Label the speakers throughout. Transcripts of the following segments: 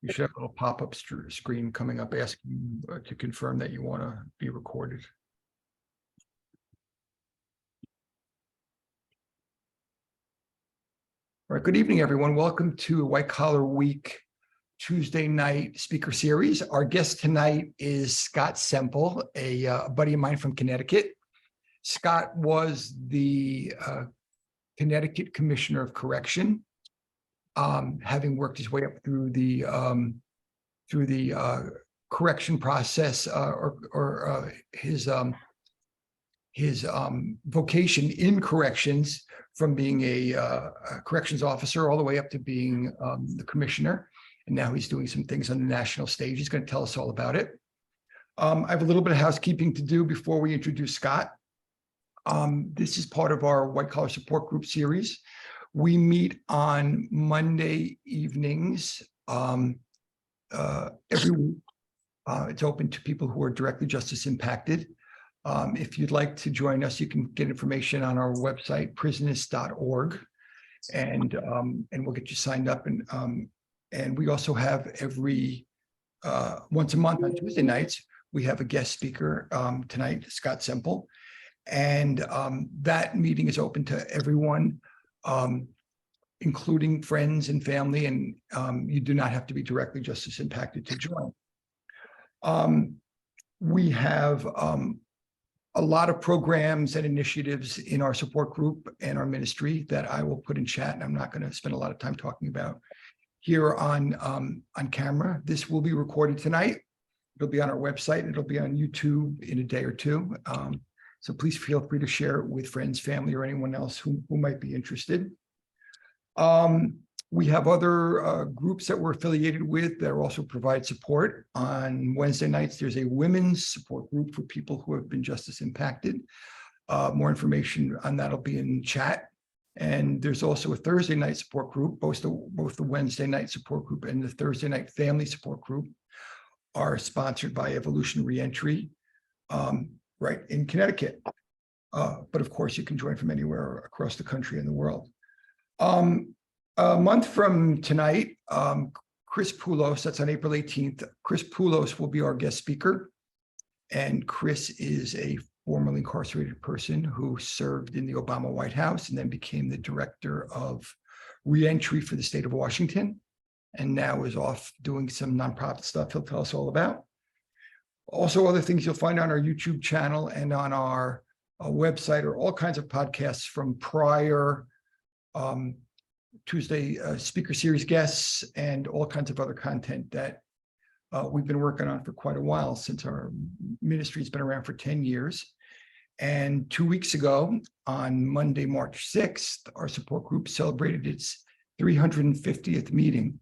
Speaker 1: You should have a little pop-up screen coming up asking you to confirm that you want to be recorded. All right, good evening, everyone. Welcome to White Collar Week Tuesday night speaker series. Our guest tonight is Scott Semple, a buddy of mine from Connecticut. Scott was the Connecticut Commissioner of Correction, having worked his way up through the correction process, or his vocation in corrections, from being a corrections officer all the way up to being the commissioner. And now he's doing some things on the national stage. He's going to tell us all about it. I have a little bit of housekeeping to do before we introduce Scott. This is part of our White Collar Support Group series. We meet on Monday evenings every week. It's open to people who are directly justice impacted. If you'd like to join us, you can get information on our website, prisonist.org, and we'll get you signed up. And we also have every once a month on Tuesday nights, we have a guest speaker, tonight, Scott Semple. And that meeting is open to everyone, including friends and family, and you do not have to be directly justice impacted to join. We have a lot of programs and initiatives in our support group and our ministry that I will put in chat, and I'm not going to spend a lot of time talking about here on camera. This will be recorded tonight. It'll be on our website, and it'll be on YouTube in a day or two. So please feel free to share it with friends, family, or anyone else who might be interested. We have other groups that we're affiliated with that also provide support. On Wednesday nights, there's a women's support group for people who have been justice impacted. More information on that will be in chat. And there's also a Thursday night support group. Both the Wednesday night support group and the Thursday night family support group are sponsored by Evolution Reentry, right in Connecticut. But of course, you can join from anywhere across the country and the world. A month from tonight, Chris Poulos, that's on April 18th, Chris Poulos will be our guest speaker. And Chris is a formerly incarcerated person who served in the Obama White House and then became the director of reentry for the state of Washington, and now is off doing some nonprofit stuff he'll tell us all about. Also, other things you'll find on our YouTube channel and on our website are all kinds of podcasts from prior Tuesday speaker series guests and all kinds of other content that we've been working on for quite a while, since our ministry has been around for 10 years. And 2 weeks ago, on Monday, March 6th, our support group celebrated its 350th meeting.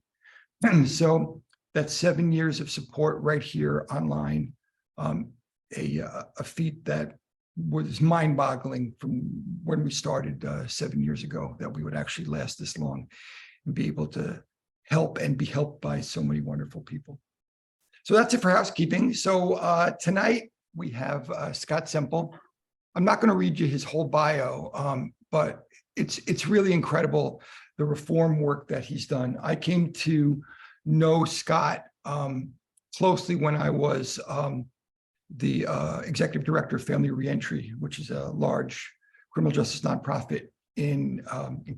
Speaker 1: So that's 7 years of support right here online, a feat that was mind-boggling from when we started 7 years ago, that we would actually last this long and be able to help and be helped by so many wonderful people. So that's it for housekeeping. So tonight we have Scott Semple. I'm not going to read you his whole bio, but it's really incredible, the reform work that he's done. I came to know Scott closely when I was the executive director of Family Reentry, which is a large criminal justice nonprofit in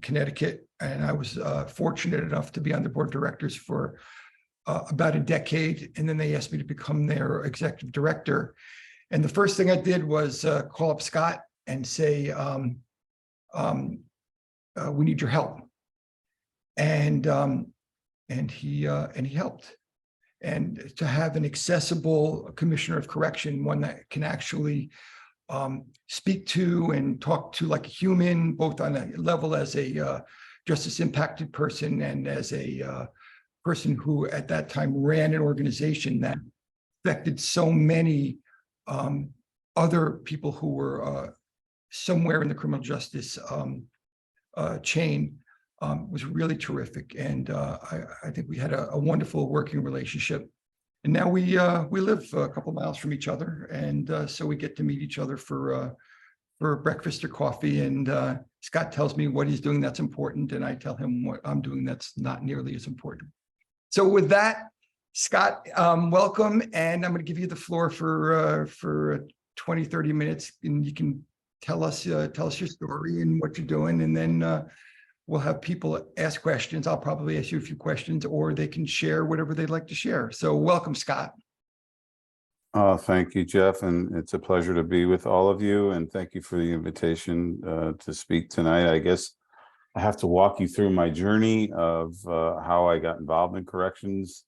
Speaker 1: Connecticut. And I was fortunate enough to be on the board of directors for about a decade. And then they asked me to become their executive director. And the first thing I did was call up Scott and say, we need your help. And he helped. And to have an accessible commissioner of correction, one that can actually speak to and talk to like a human, both on a level as a justice impacted person and as a person who at that time ran an organization that affected so many other people who were somewhere in the criminal justice chain, was really terrific. And I think we had a wonderful working relationship. And now we live a couple miles from each other. And so we get to meet each other for breakfast or coffee. And Scott tells me what he's doing that's important, and I tell him what I'm doing that's not nearly as important. So with that, Scott, welcome, and I'm going to give you the floor for 20, 30 minutes, and you can tell us your story and what you're doing, and then we'll have people ask questions. I'll probably ask you a few questions, or they can share whatever they'd like to share. So welcome, Scott.
Speaker 2: Thank you, Jeff, and it's a pleasure to be with all of you, and thank you for the invitation to speak tonight. I guess I have to walk you through my journey of how I got involved in corrections,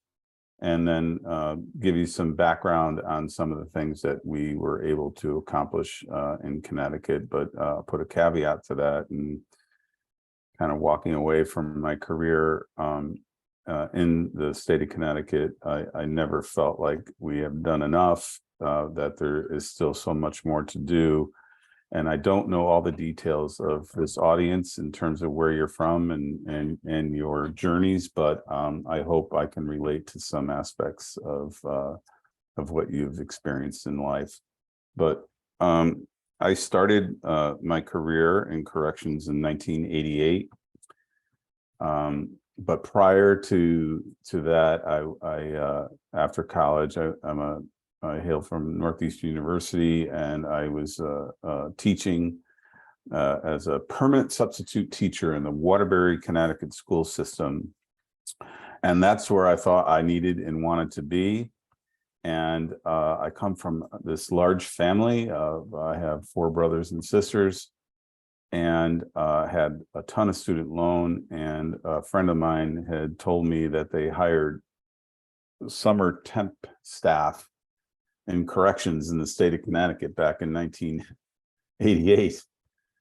Speaker 2: and then give you some background on some of the things that we were able to accomplish in Connecticut, but put a caveat to that, and kind of walking away from my career in the state of Connecticut. I never felt like we have done enough, that there is still so much more to do. And I don't know all the details of this audience in terms of where you're from and your journeys, but I hope I can relate to some aspects of what you've experienced in life. But I started my career in corrections in 1988. But prior to that, I after college, I hail from Northeastern University, and I was teaching as a permanent substitute teacher in the Waterbury, Connecticut school system. And that's where I thought I needed and wanted to be. And I come from this large family. I have 4 brothers and sisters, and had a ton of student loan. And a friend of mine had told me that they hired summer temp staff in corrections in the state of Connecticut back in 1988.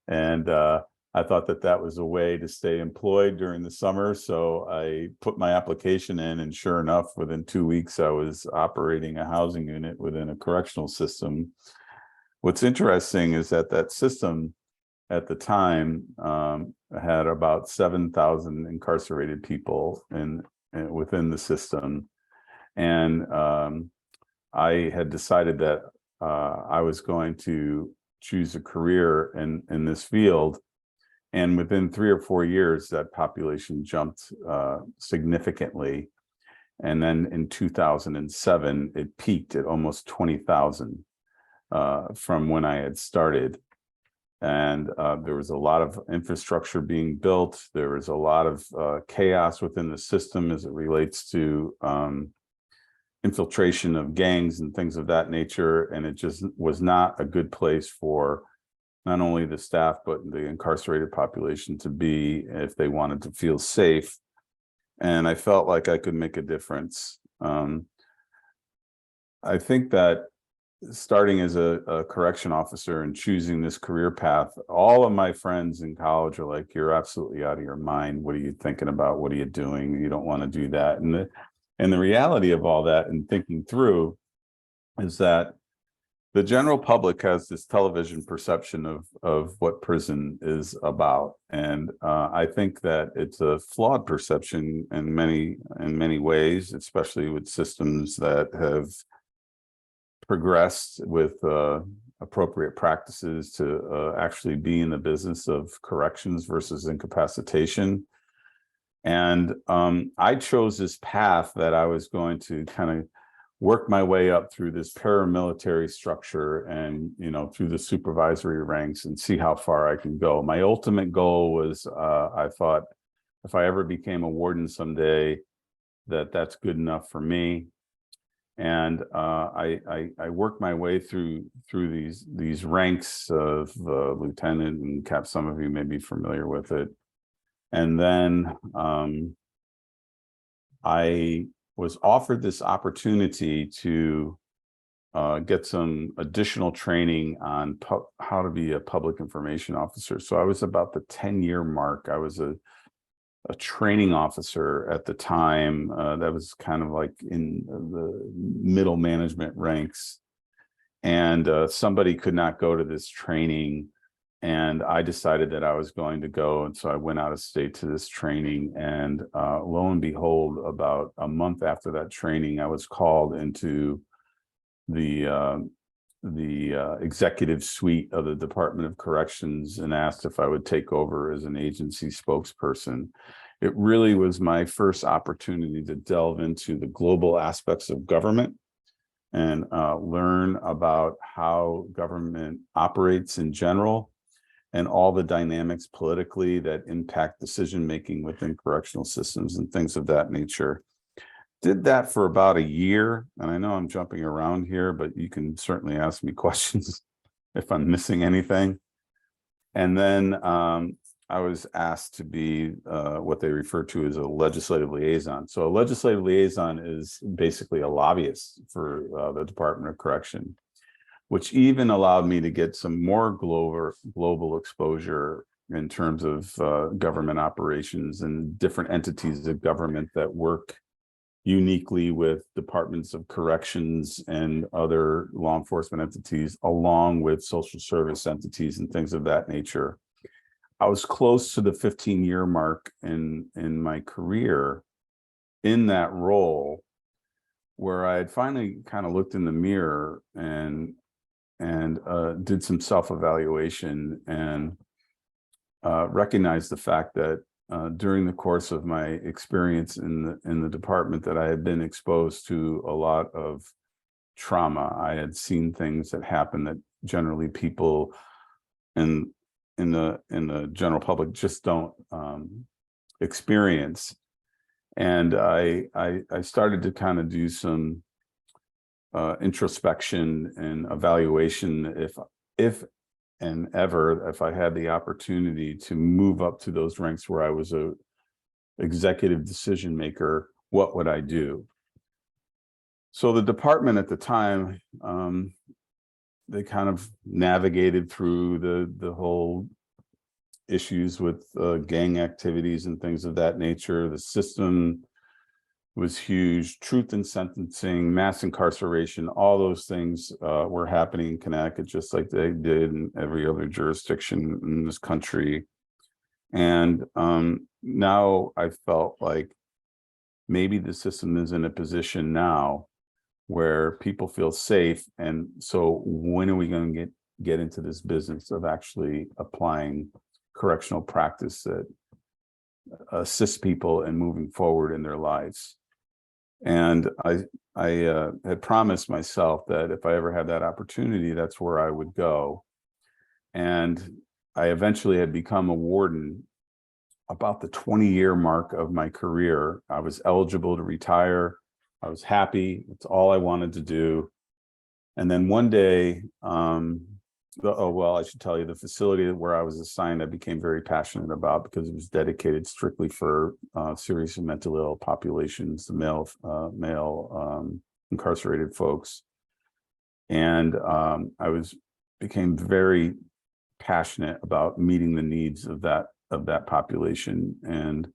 Speaker 2: And I thought that that was a way to stay employed during the summer. So I put my application in, and sure enough, within 2 weeks, I was operating a housing unit within a correctional system. What's interesting is that that system at the time had about 7,000 incarcerated people within the system. And I had decided that I was going to choose a career in this field. And within 3 or 4 years, that population jumped significantly. And then in 2007, it peaked at almost 20,000 from when I had started. And there was a lot of infrastructure being built. There was a lot of chaos within the system as it relates to infiltration of gangs and things of that nature. And it just was not a good place for not only the staff, but the incarcerated population to be if they wanted to feel safe. And I felt like I could make a difference. I think that starting as a correction officer and choosing this career path, all of my friends in college are like, you're absolutely out of your mind. What are you thinking about? What are you doing? You don't want to do that. And the reality of all that and thinking through is that the general public has this television perception of what prison is about. And I think that it's a flawed perception in many ways, especially with systems that have progressed with appropriate practices to actually be in the business of corrections versus incapacitation. And I chose this path that I was going to kind of work my way up through this paramilitary structure and, through the supervisory ranks and see how far I can go. My ultimate goal was, I thought, if I ever became a warden someday, that's good enough for me. And I worked my way through these ranks of lieutenant and cap. Some of you may be familiar with it. And then I was offered this opportunity to get some additional training on how to be a public information officer. So I was about the 10-year mark. I was a training officer at the time that was kind of like in the middle management ranks. And somebody could not go to this training. And I decided that I was going to go. And so I went out of state to this training. And lo and behold, about a month after that training, I was called into the executive suite of the Department of Corrections and asked if I would take over as an agency spokesperson. it really was my first opportunity to delve into the global aspects of government and learn about how government operates in general and all the dynamics politically that impact decision-making within correctional systems and things of that nature. Did that for about a year. And I know I'm jumping around here, but you can certainly ask me questions if I'm missing anything. And then I was asked to be what they refer to as a legislative liaison. So a legislative liaison is basically a lobbyist for the Department of Correction, which even allowed me to get some more global exposure in terms of government operations and different entities of government that work uniquely with departments of corrections and other law enforcement entities, along with social service entities and things of that nature. I was close to the 15-year mark in my career in that role, where I had finally kind of looked in the mirror and did some self-evaluation and recognized the fact that during the course of my experience in the department that I had been exposed to a lot of trauma. I had seen things that happen that generally people in the general public just don't experience. And I started to kind of do some introspection and evaluation if I had the opportunity to move up to those ranks where I was a executive decision maker, what would I do? So the department at the time, they kind of navigated through the whole issues with gang activities and things of that nature. The system was huge. Truth in sentencing, mass incarceration, all those things were happening in Connecticut, just like they did in every other jurisdiction in this country. And now I felt like maybe the system is in a position now where people feel safe. And so when are we going to get into this business of actually applying correctional practice that assists people in moving forward in their lives? And I had promised myself that if I ever had that opportunity, that's where I would go. And I eventually had become a warden about the 20-year mark of my career. I was eligible to retire. I was happy. It's all I wanted to do. And then one day, I should tell you, the facility where I was assigned, I became very passionate about because it was dedicated strictly for serious and mentally ill populations, the male incarcerated folks. And I became very passionate about meeting the needs of that population. And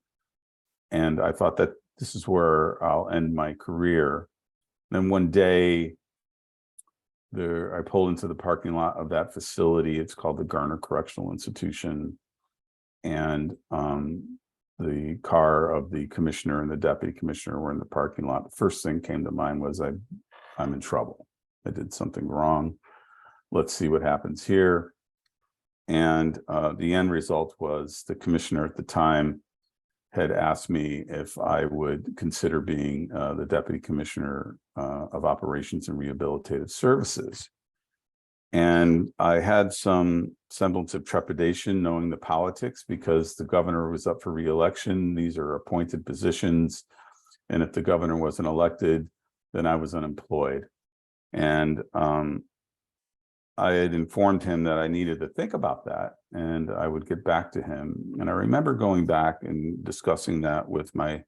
Speaker 2: I thought that this is where I'll end my career. Then one day, I pulled into the parking lot of that facility. It's called the Cheshire Correctional Institution. And the car of the commissioner and the deputy commissioner were in the parking lot. The first thing came to mind was I'm in trouble. I did something wrong. Let's see what happens here. And the end result was the commissioner at the time had asked me if I would consider being the deputy commissioner of operations and rehabilitative services. And I had some semblance of trepidation knowing the politics because the governor was up for re-election. These are appointed positions. And if the governor wasn't elected, then I was unemployed. And I had informed him that I needed to think about that and I would get back to him. And I remember going back and discussing that with my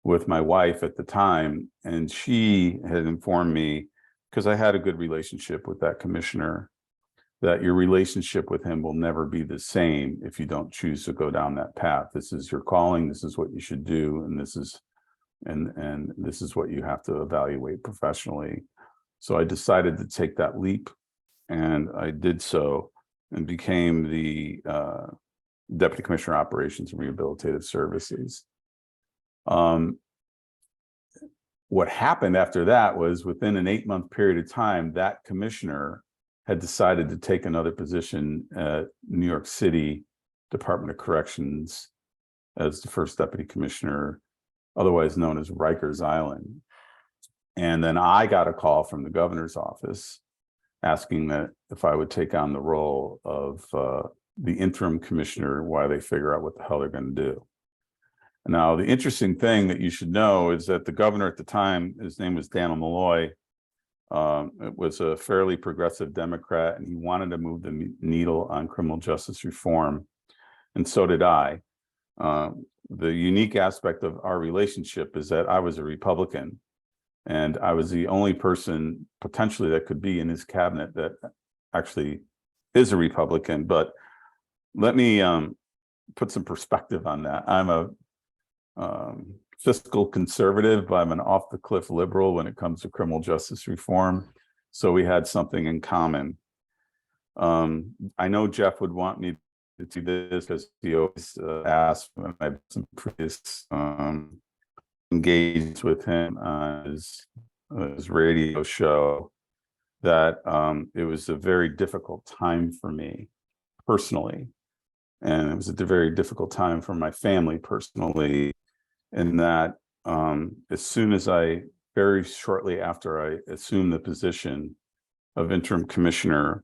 Speaker 2: wife at the time. And she had informed me, because I had a good relationship with that commissioner, that your relationship with him will never be the same if you don't choose to go down that path. This is your calling. This is what you should do. And this is what you have to evaluate professionally. So I decided to take that leap. And I did so and became the Deputy Commissioner of Operations and Rehabilitative Services. What happened after that was within an 8-month period of time, that commissioner had decided to take another position at New York City Department of Corrections as the first deputy commissioner, otherwise known as Rikers Island. And then I got a call from the governor's office asking that if I would take on the role of the interim commissioner while they figure out what the hell they're going to do. Now, the interesting thing that you should know is that the governor at the time, his name was Daniel Malloy, it was a fairly progressive Democrat, and he wanted to move the needle on criminal justice reform, and so did I. The unique aspect of our relationship is that I was a Republican, and I was the only person potentially that could be in his cabinet that actually is a Republican. But let me put some perspective on that. I'm a fiscal conservative, but I'm an off-the-cliff liberal when it comes to criminal justice reform. So we had something in common. I know Jeff would want me to do this because he always asked when I had some previous engaged with him on his radio show that it was a very difficult time for me personally. And it was a very difficult time for my family personally, in that as soon as very shortly after I assumed the position of interim commissioner,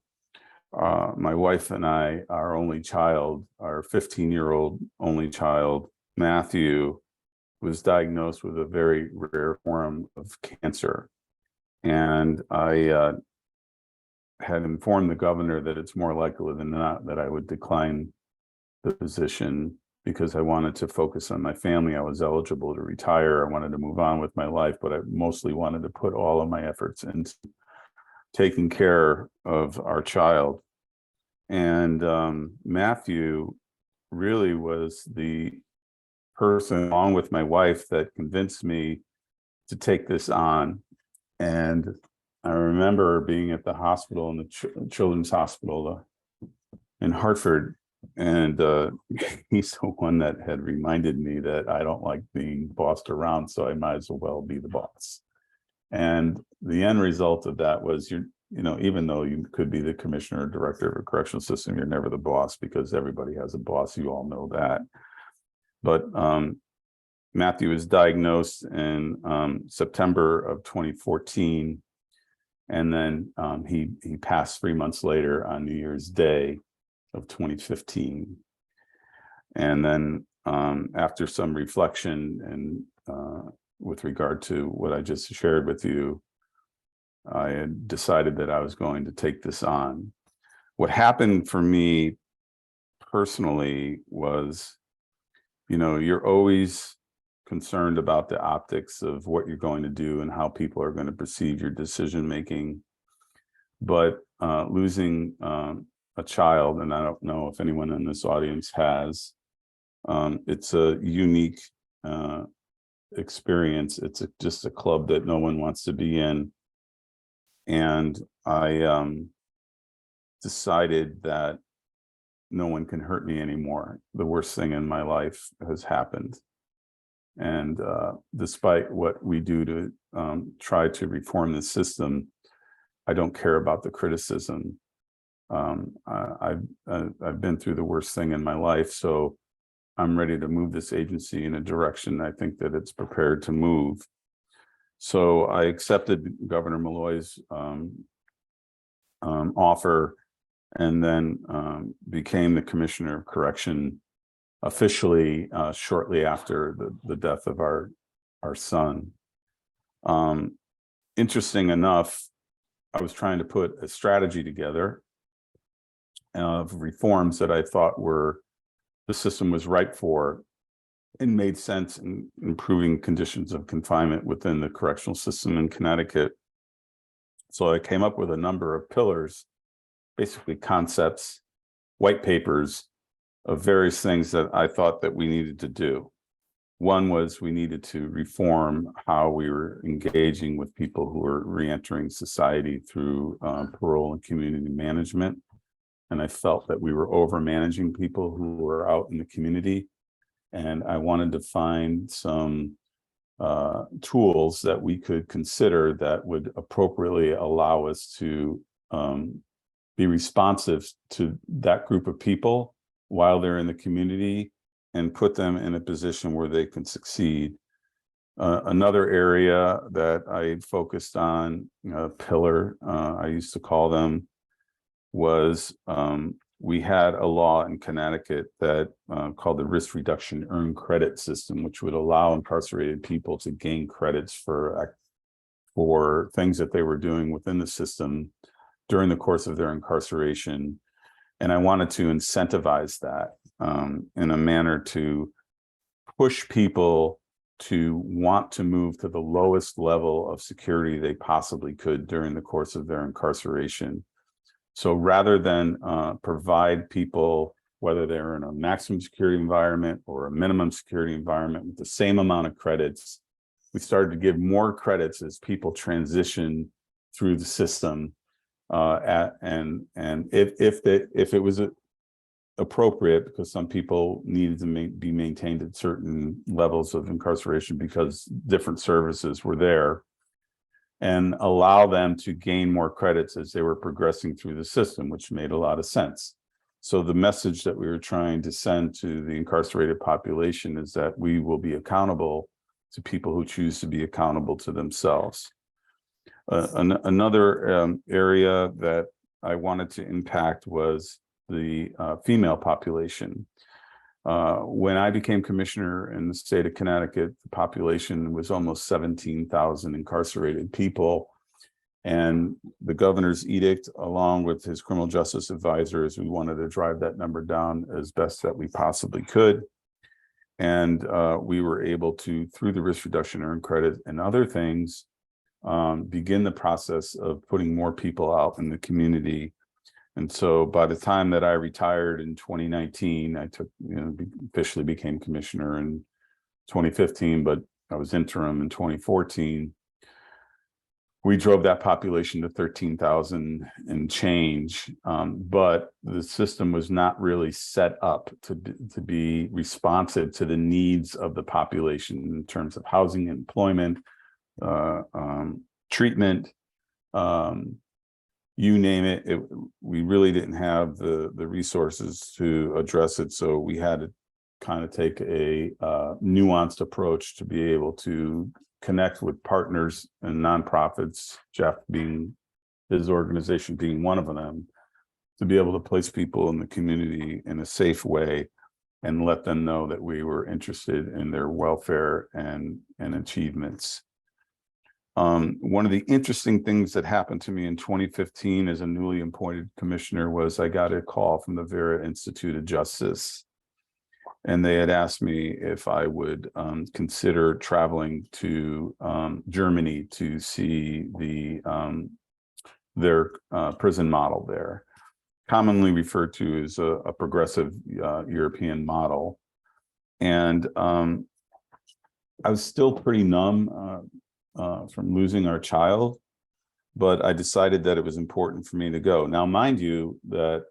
Speaker 2: my wife and I, our only child, our 15-year-old only child, Matthew, was diagnosed with a very rare form of cancer. And I had informed the governor that it's more likely than not that I would decline the position because I wanted to focus on my family. I was eligible to retire. I wanted to move on with my life, but I mostly wanted to put all of my efforts into taking care of our child. And Matthew really was the person, along with my wife, that convinced me to take this on. And I remember being at the hospital, in the children's hospital in Hartford, and he's the one that had reminded me that I don't like being bossed around, so I might as well be the boss. And the end result of that was, even though you could be the commissioner or director of a correctional system, you're never the boss because everybody has a boss. You all know that. But Matthew was diagnosed in September of 2014, and then he passed 3 months later on New Year's Day of 2015. And then after some reflection and with regard to what I just shared with you, I had decided that I was going to take this on. What happened for me personally was, you're always concerned about the optics of what you're going to do and how people are going to perceive your decision making. But losing a child, and I don't know if anyone in this audience has, it's a unique experience. It's just a club that no one wants to be in. And I decided that no one can hurt me anymore. The worst thing in my life has happened. And despite what we do to try to reform the system, I don't care about the criticism. I've been through the worst thing in my life, so I'm ready to move this agency in a direction I think that it's prepared to move. So I accepted Governor Malloy's offer, and then became the commissioner of correction officially shortly after the death of our son. Interesting enough, I was trying to put a strategy together of reforms that I thought the system was ripe for and made sense in improving conditions of confinement within the correctional system in Connecticut. So I came up with a number of pillars, basically concepts, white papers of various things that I thought that we needed to do. One was we needed to reform how we were engaging with people who were reentering society through parole and community management. And I felt that we were over managing people who were out in the community. And I wanted to find some tools that we could consider that would appropriately allow us to be responsive to that group of people while they're in the community, and put them in a position where they can succeed. Another area that I focused on, pillar, I used to call them, was we had a law in Connecticut that called the risk reduction earned credit system, which would allow incarcerated people to gain credits for things that they were doing within the system during the course of their incarceration. And I wanted to incentivize that in a manner to push people to want to move to the lowest level of security they possibly could during the course of their incarceration. So rather than provide people, whether they're in a maximum security environment or a minimum security environment, with the same amount of credits, we started to give more credits as people transition through the system. And if it was appropriate, because some people needed to be maintained at certain levels of incarceration because different services were there, and allow them to gain more credits as they were progressing through the system, which made a lot of sense. So the message that we were trying to send to the incarcerated population is that we will be accountable to people who choose to be accountable to themselves. Another area that I wanted to impact was the female population. When I became commissioner in the state of Connecticut, the population was almost 17,000 incarcerated people. And the governor's edict, along with his criminal justice advisors, we wanted to drive that number down as best that we possibly could. And we were able to, through the risk reduction earned credit and other things, begin the process of putting more people out in the community. And so by the time that I retired in 2019, I officially became commissioner in 2015, but I was interim in 2014. We drove that population to 13,000 and change, but the system was not really set up to be responsive to the needs of the population in terms of housing, employment, treatment, you name it. We really didn't have the resources to address it. So we had to kind of take a nuanced approach to be able to connect with partners and nonprofits, Jeff being, his organization being one of them, to be able to place people in the community in a safe way and let them know that we were interested in their welfare and achievements. One of the interesting things that happened to me in 2015 as a newly appointed commissioner was I got a call from the Vera Institute of Justice, and they had asked me if I would consider traveling to Germany to see their prison model there, commonly referred to as a progressive European model. And I was still pretty numb from losing our child, but I decided that it was important for me to go. Now, mind you, that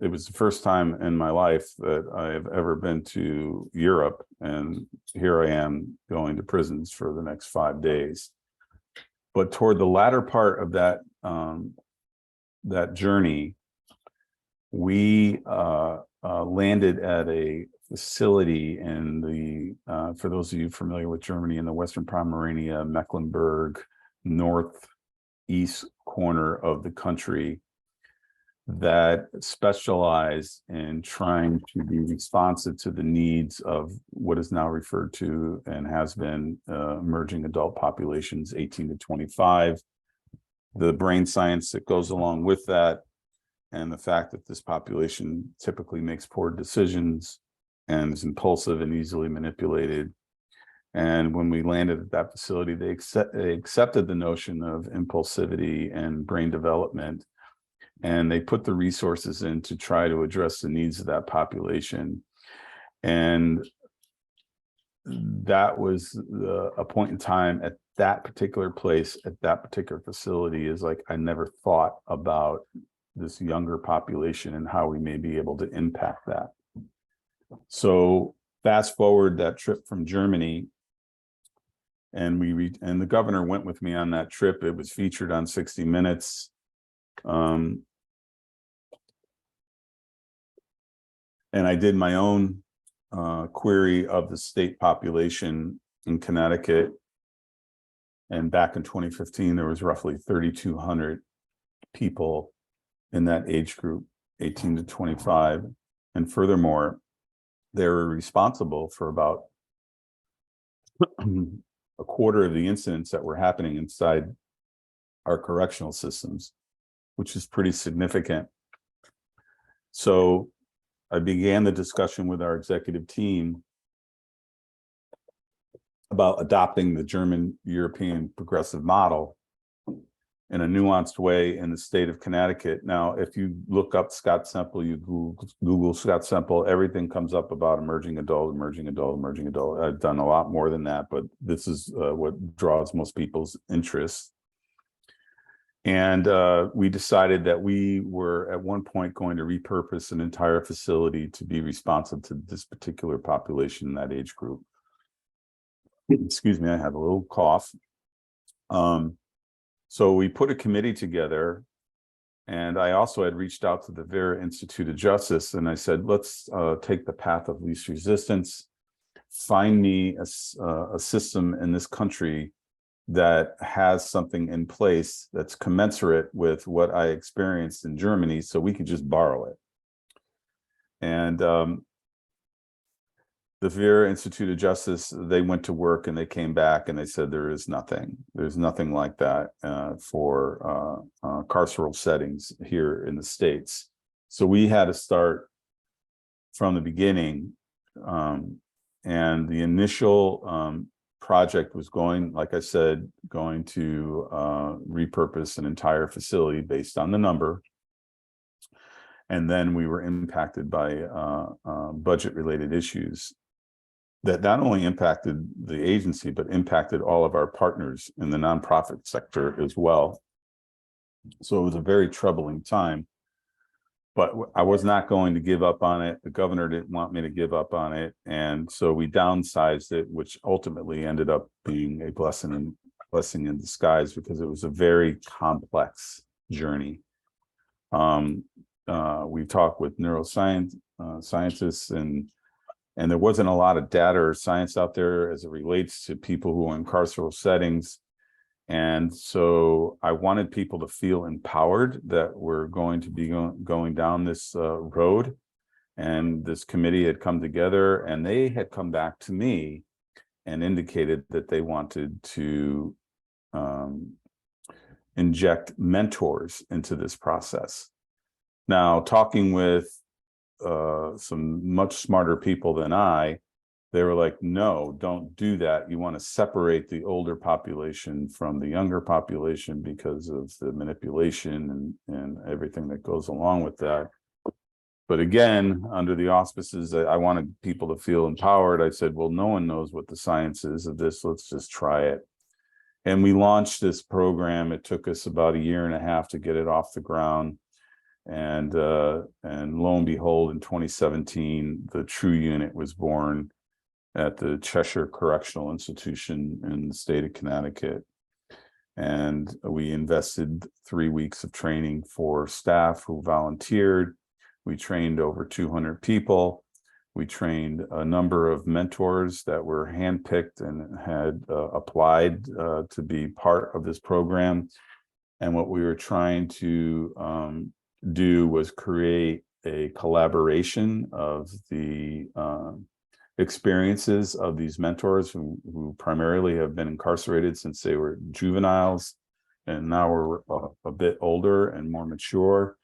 Speaker 2: it was the first time in my life that I have ever been to Europe, and here I am going to prisons for the next 5 days. But toward the latter part of that that journey, we landed at a facility in the, for those of you familiar with Germany, in the Western Pomerania, Mecklenburg, northeast corner of the country, that specialized in trying to be responsive to the needs of what is now referred to and has been emerging adult populations 18 to 25, the brain science that goes along with that, and the fact that this population typically makes poor decisions and is impulsive and easily manipulated. And when we landed at that facility, they accepted the notion of impulsivity and brain development, and they put the resources in to try to address the needs of that population. And that was a point in time at that particular place, at that particular facility, is like, I never thought about this younger population and how we may be able to impact that. So fast forward that trip from Germany, and and the governor went with me on that trip. It was featured on 60 Minutes. And I did my own query of the state population in Connecticut. And back in 2015, there was roughly 3,200 people in that age group, 18 to 25. And furthermore, they were responsible for about a quarter of the incidents that were happening inside our correctional systems, which is pretty significant. So I began the discussion with our executive team about adopting the German European progressive model in a nuanced way in the state of Connecticut. Now, if you look up Scott Semple, you Google Scott Semple, everything comes up about emerging adult, emerging adult, emerging adult. I've done a lot more than that, but this is what draws most people's interest. And we decided that we were at one point going to repurpose an entire facility to be responsive to this particular population in that age group. Excuse me, I have a little cough. So we put a committee together, and I also had reached out to the Vera Institute of Justice, and I said, let's take the path of least resistance, find me a system in this country that has something in place that's commensurate with what I experienced in Germany, so we could just borrow it. And the Vera Institute of Justice, they went to work and they came back and they said there's nothing like that for carceral settings here in the States. So we had to start from the beginning, and the initial project was going, like I said, going to repurpose an entire facility based on the number. And then we were impacted by budget-related issues that not only impacted the agency, but impacted all of our partners in the nonprofit sector as well. So it was a very troubling time, but I was not going to give up on it. The governor didn't want me to give up on it. And so we downsized it, which ultimately ended up being a blessing in disguise, because it was a very complex journey. We talked with scientists, and there wasn't a lot of data or science out there as it relates to people who are in carceral settings. And so I wanted people to feel empowered that we're going to be going down this road. And this committee had come together, and they had come back to me and indicated that they wanted to inject mentors into this process. Now, talking with some much smarter people than I, they were like, no, don't do that. You want to separate the older population from the younger population because of the manipulation and everything that goes along with that. But again, under the auspices, I wanted people to feel empowered. I said, well, no one knows what the science is of this. Let's just try it. And we launched this program. It took us about 1.5 years to get it off the ground. And lo and behold, in 2017, the True Unit was born at the Cheshire Correctional Institution in the state of Connecticut. And we invested 3 weeks of training for staff who volunteered. We trained over 200 people. We trained a number of mentors that were handpicked and had applied to be part of this program. And what we were trying to do was create a collaboration of the experiences of these mentors who primarily have been incarcerated since they were juveniles, and now we're a bit older and more mature,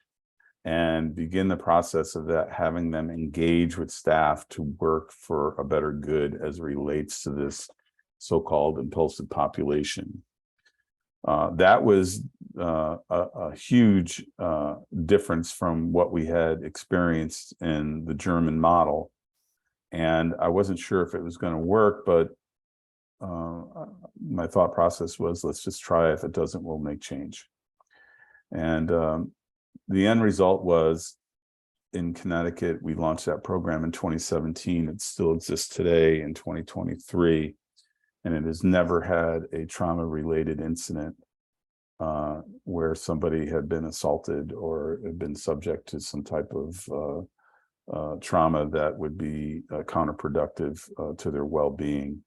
Speaker 2: and begin the process of that, having them engage with staff to work for a better good as it relates to this so-called impulsive population. That was a huge difference from what we had experienced in the German model. And I wasn't sure if it was going to work, but my thought process was, let's just try. If it doesn't, we'll make change. And the end result was, in Connecticut, we launched that program in 2017. It still exists today in 2023. And it has never had a trauma-related incident where somebody had been assaulted or had been subject to some type of trauma that would be counterproductive to their well-being.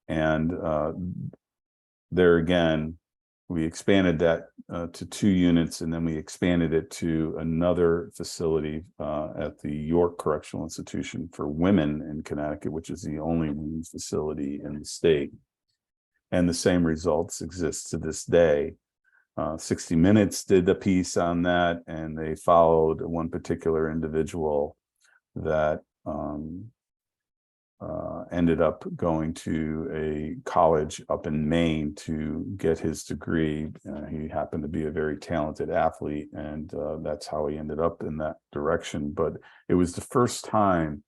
Speaker 2: And there again, we expanded that to 2 units, and then we expanded it to another facility at the York Correctional Institution for women in Connecticut, which is the only women's facility in the state. And the same results exist to this day. 60 Minutes did a piece on that, and they followed one particular individual that ended up going to a college up in Maine to get his degree. He happened to be a very talented athlete, and that's how he ended up in that direction. But it was the first time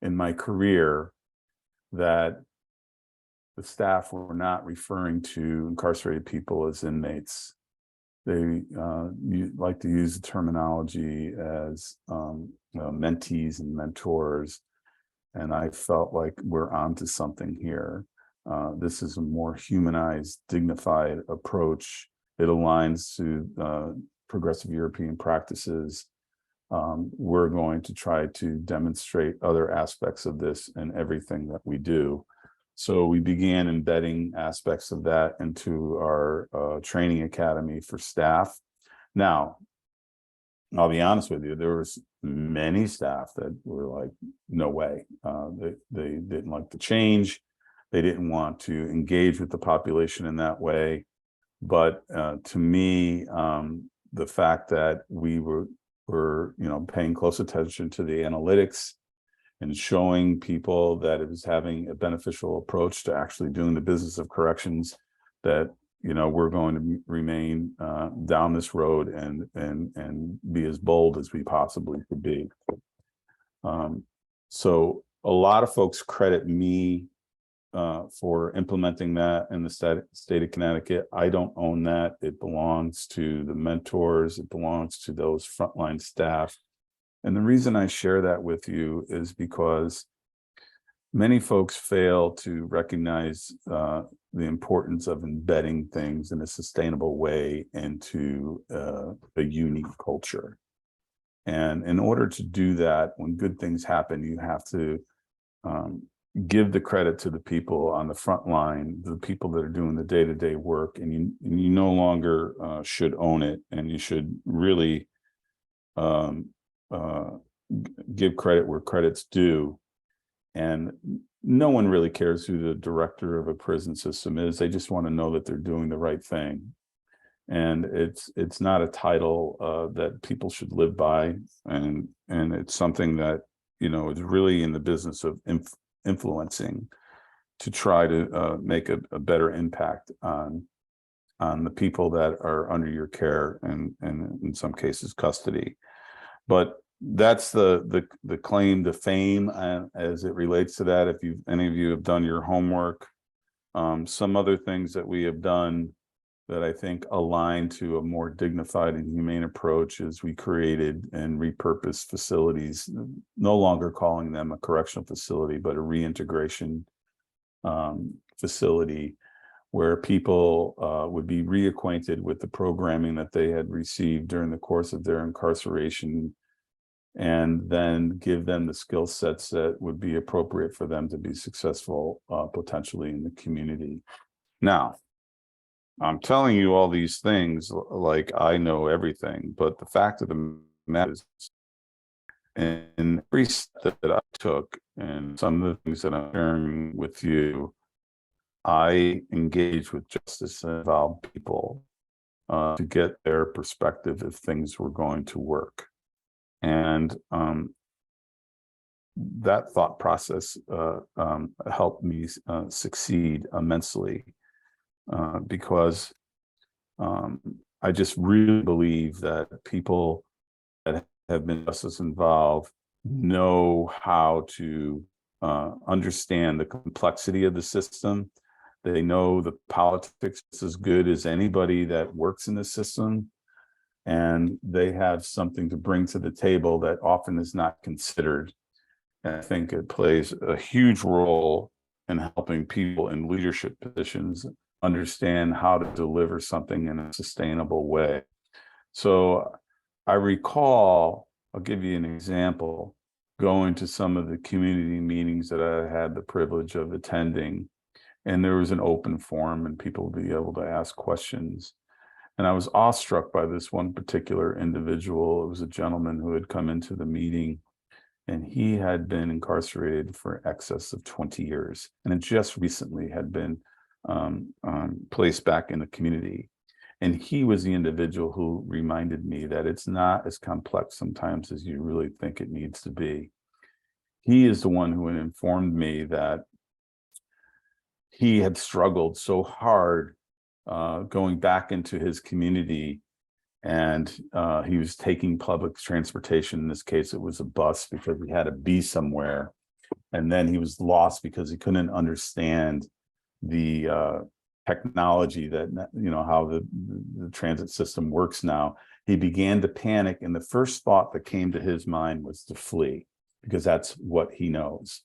Speaker 2: in my career that the staff were not referring to incarcerated people as inmates. They like to use the terminology as mentees and mentors. And I felt like we're onto something here. This is a more humanized, dignified approach. It aligns to progressive European practices. We're going to try to demonstrate other aspects of this in everything that we do. So we began embedding aspects of that into our training academy for staff. Now, I'll be honest with you, there was many staff that were like, no way. They didn't like the change. They didn't want to engage with the population in that way. But to me, the fact that we were paying close attention to the analytics and showing people that it was having a beneficial approach to actually doing the business of corrections, that we're going to remain down this road and be as bold as we possibly could be. So a lot of folks credit me for implementing that in the state of Connecticut. I don't own that. It belongs to the mentors. It belongs to those frontline staff. And the reason I share that with you is because many folks fail to recognize the importance of embedding things in a sustainable way into a unique culture. And in order to do that, when good things happen, you have to give the credit to the people on the front line, the people that are doing the day-to-day work, and you no longer should own it, and you should really give credit where credit's due. And no one really cares who the director of a prison system is. They just want to know that they're doing the right thing. And it's not a title that people should live by. And it's something that, is really in the business of influencing to try to make a better impact on the people that are under your care and in some cases custody. But that's the claim to fame as it relates to that. If any of you have done your homework, some other things that we have done that I think align to a more dignified and humane approach is we created and repurposed facilities, no longer calling them a correctional facility, but a reintegration facility where people would be reacquainted with the programming that they had received during the course of their incarceration, and then give them the skill sets that would be appropriate for them to be successful potentially in the community. Now, I'm telling you all these things like I know everything, but the fact of the matter is, in every step that I took and some of the things that I'm sharing with you, I engaged with justice and involved people to get their perspective if things were going to work. And that thought process helped me succeed immensely because I just really believe that people that have been justice involved know how to understand the complexity of the system. They know the politics as good as anybody that works in the system. And they have something to bring to the table that often is not considered. And I think it plays a huge role in helping people in leadership positions understand how to deliver something in a sustainable way. So I recall, I'll give you an example. going to some of the community meetings that I had the privilege of attending, and there was an open forum and people would be able to ask questions. And I was awestruck by this one particular individual. It was a gentleman who had come into the meeting, and he had been incarcerated for excess of 20 years. And it just recently had been placed back in the community. And he was the individual who reminded me that it's not as complex sometimes as you really think it needs to be. He is the one who had informed me that he had struggled so hard going back into his community, and he was taking public transportation. In this case, it was a bus because he had to be somewhere. And then he was lost because he couldn't understand the technology that, how the transit system works now. He began to panic, and the first thought that came to his mind was to flee, because that's what he knows.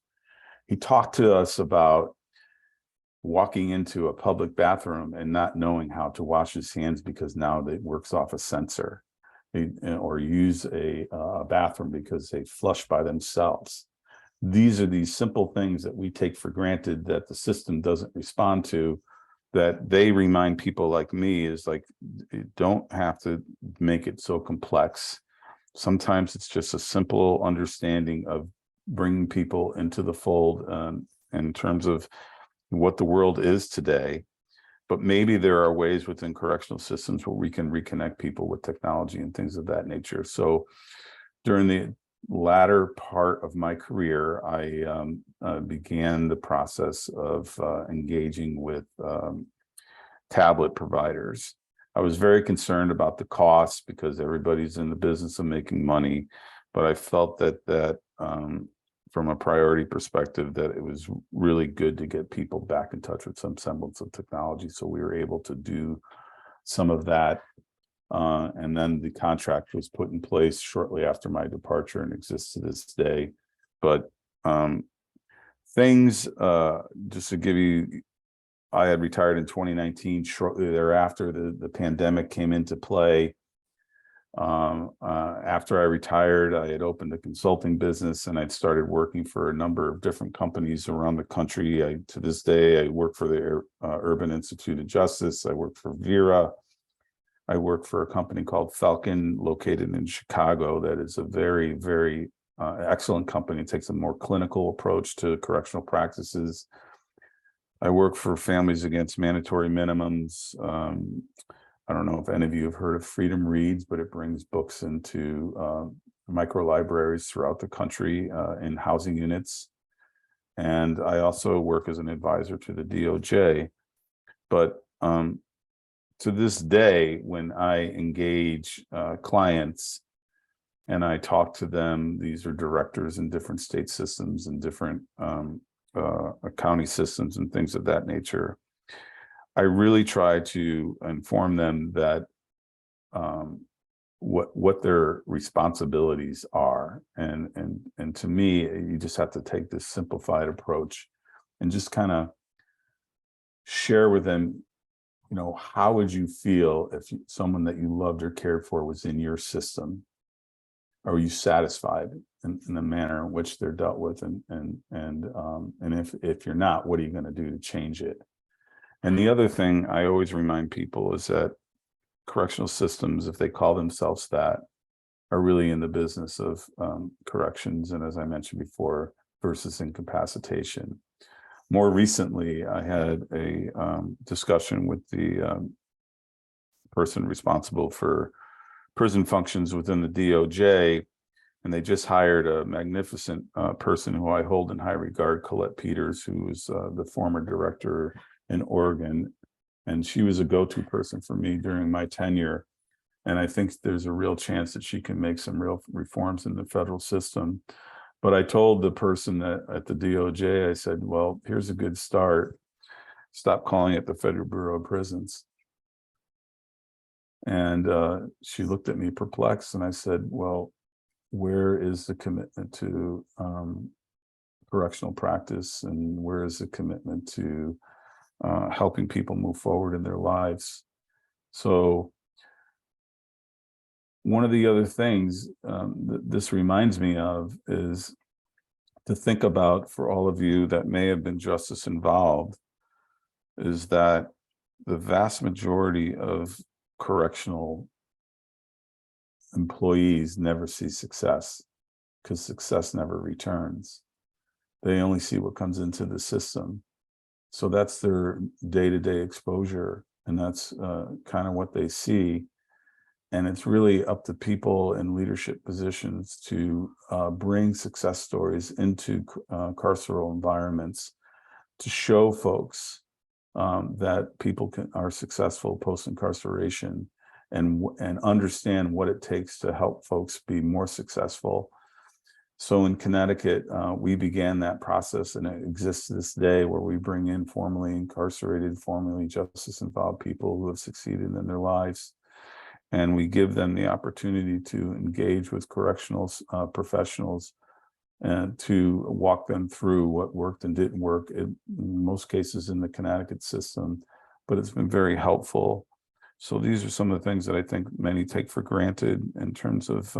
Speaker 2: He talked to us about walking into a public bathroom and not knowing how to wash his hands because now it works off a sensor, or use a bathroom because they flush by themselves. These are these simple things that we take for granted that the system doesn't respond to, that they remind people like me is like, you don't have to make it so complex. Sometimes it's just a simple understanding of bringing people into the fold in terms of what the world is today. But maybe there are ways within correctional systems where we can reconnect people with technology and things of that nature. So during the latter part of my career, I began the process of engaging with tablet providers. I was very concerned about the costs because everybody's in the business of making money, but I felt that from a priority perspective, that it was really good to get people back in touch with some semblance of technology. So we were able to do some of that. And then the contract was put in place shortly after my departure and exists to this day. But things, just to give you, I had retired in 2019. Shortly thereafter, the pandemic came into play. After I retired, I had opened a consulting business, and I'd started working for a number of different companies around the country. To this day, I work for the Urban Institute of Justice. I work for Vera. I work for a company called Falcon, located in Chicago, that is a very, very excellent company. It takes a more clinical approach to correctional practices. I work for Families Against Mandatory Minimums. I don't know if any of you have heard of Freedom Reads, but it brings books into micro libraries throughout the country in housing units. And I also work as an advisor to the DOJ. But to this day, when I engage clients and I talk to them, these are directors in different state systems and different county systems and things of that nature, I really try to inform them that what their responsibilities are. And to me, you just have to take this simplified approach and just kind of share with them, how would you feel if someone that you loved or cared for was in your system? Are you satisfied in the manner in which they're dealt with? And if you're not, what are you going to do to change it? And the other thing I always remind people is that correctional systems, if they call themselves that, are really in the business of corrections, and as I mentioned before, versus incapacitation. More recently, I had a discussion with the person responsible for prison functions within the DOJ, and they just hired a magnificent person who I hold in high regard, Colette Peters, who was the former director in Oregon, and she was a go-to person for me during my tenure. And I think there's a real chance that she can make some real reforms in the federal system. But I told the person that at the DOJ, I said, well, here's a good start. Stop calling it the Federal Bureau of Prisons. And she looked at me perplexed, and I said, well, where is the commitment to correctional practice, and where is the commitment to helping people move forward in their lives? So one of the other things that this reminds me of is to think about for all of you that may have been justice involved is that the vast majority of correctional employees never see success, because success never returns. They only see what comes into the system. So that's their day-to-day exposure, and that's kind of what they see. And it's really up to people in leadership positions to bring success stories into carceral environments to show folks that people are successful post-incarceration and understand what it takes to help folks be more successful. So in Connecticut, we began that process, and it exists to this day, where we bring in formerly incarcerated, formerly justice involved people who have succeeded in their lives. And we give them the opportunity to engage with correctional professionals and to walk them through what worked and didn't work, in most cases in the Connecticut system, but it's been very helpful. So these are some of the things that I think many take for granted in terms of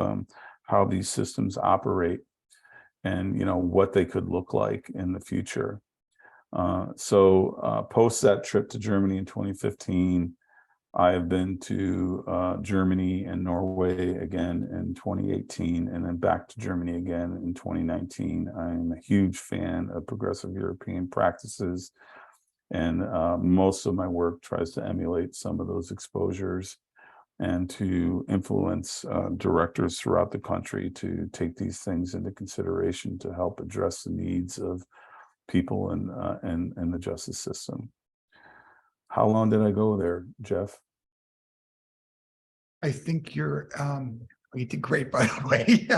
Speaker 2: how these systems operate and, what they could look like in the future. So post that trip to Germany in 2015, I have been to Germany and Norway again in 2018, and then back to Germany again in 2019. I'm a huge fan of progressive European practices, and most of my work tries to emulate some of those exposures and to influence directors throughout the country to take these things into consideration to help address the needs of people in the justice system. How long did I go there, Jeff?
Speaker 1: I think you did great, by the way.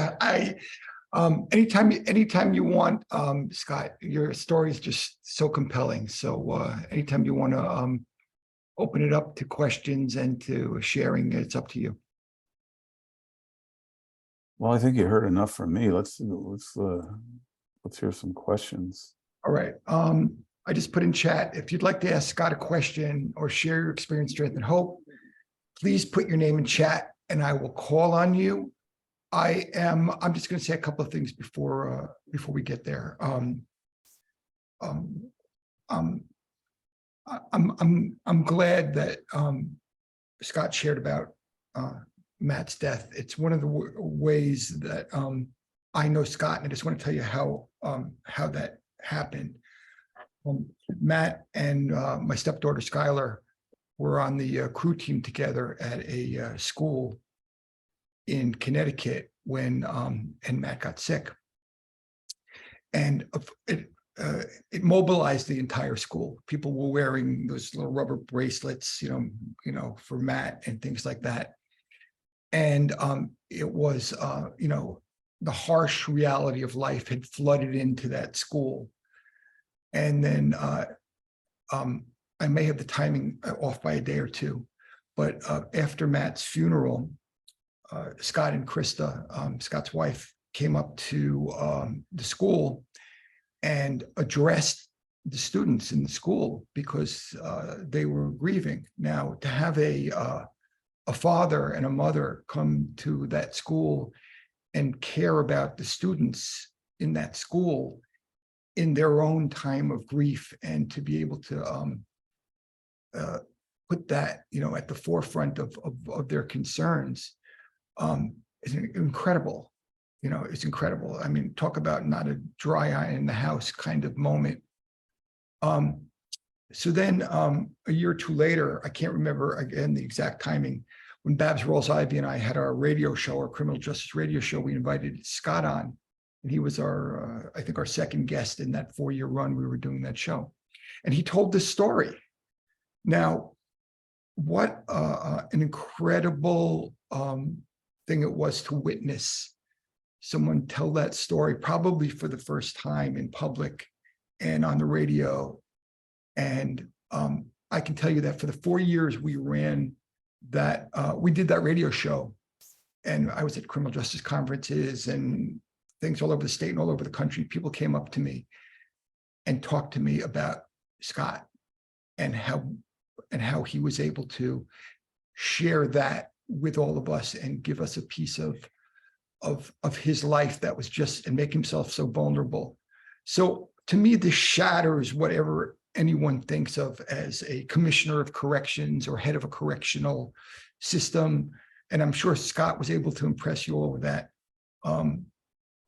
Speaker 1: Anytime you want, Scott, your story is just so compelling. So anytime you want to open it up to questions and to sharing, it's up to you.
Speaker 2: Well, I think you heard enough from me. Let's hear some questions.
Speaker 1: All right. I just put in chat, if you'd like to ask Scott a question or share your experience, strength, and hope, please put your name in chat and I will call on you. I'm just going to say a couple of things before we get there. I'm glad that Scott shared about Matt's death. It's one of the ways that I know Scott, and I just want to tell you how that happened. Matt and my stepdaughter Skylar were on the crew team together at a school in Connecticut when and Matt got sick, and it mobilized the entire school. People were wearing those little rubber bracelets, for Matt and things like that. And it was, the harsh reality of life had flooded into that school. And then I may have the timing off by a day or two, but after Matt's funeral, Scott and Krista, Scott's wife, came up to the school and addressed the students in the school because they were grieving. Now, to have a father and a mother come to that school and care about the students in that school in their own time of grief, and to be able to put that, at the forefront of their concerns, is incredible. It's incredible. I mean, talk about not a dry eye in the house kind of moment. So then a year or two later, I can't remember again the exact timing, when Babs Rawls-Ivy and I had our radio show, our criminal justice radio show, we invited Scott on, and he was our, I think, our second guest in that 4-year run we were doing that show. And he told this story. Now, what an incredible thing it was to witness someone tell that story, probably for the first time in public and on the radio. And I can tell you that for the 4 years we ran that, we did that radio show, and I was at criminal justice conferences and things all over the state and all over the country. People came up to me and talked to me about Scott and how he was able to share that with all of us and give us a piece of his life that was just, and make himself so vulnerable So to me, this shatters whatever anyone thinks of as a commissioner of corrections or head of a correctional system. And I'm sure Scott was able to impress you all with that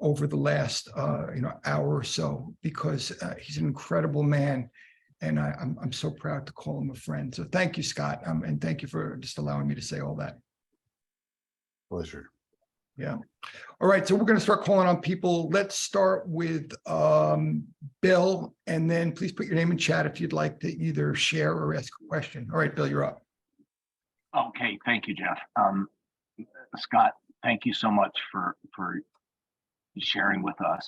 Speaker 1: over the last hour or so, because he's an incredible man. And I'm so proud to call him a friend. So thank you, Scott. And thank you for just allowing me to say all that.
Speaker 3: Pleasure.
Speaker 1: Yeah. All right. So we're going to start calling on people. Let's start with Bill, and then please put your name in chat if you'd like to either share or ask a question. All right, Bill, you're up.
Speaker 4: Okay. Thank you, Jeff. Scott, thank you so much for sharing with us.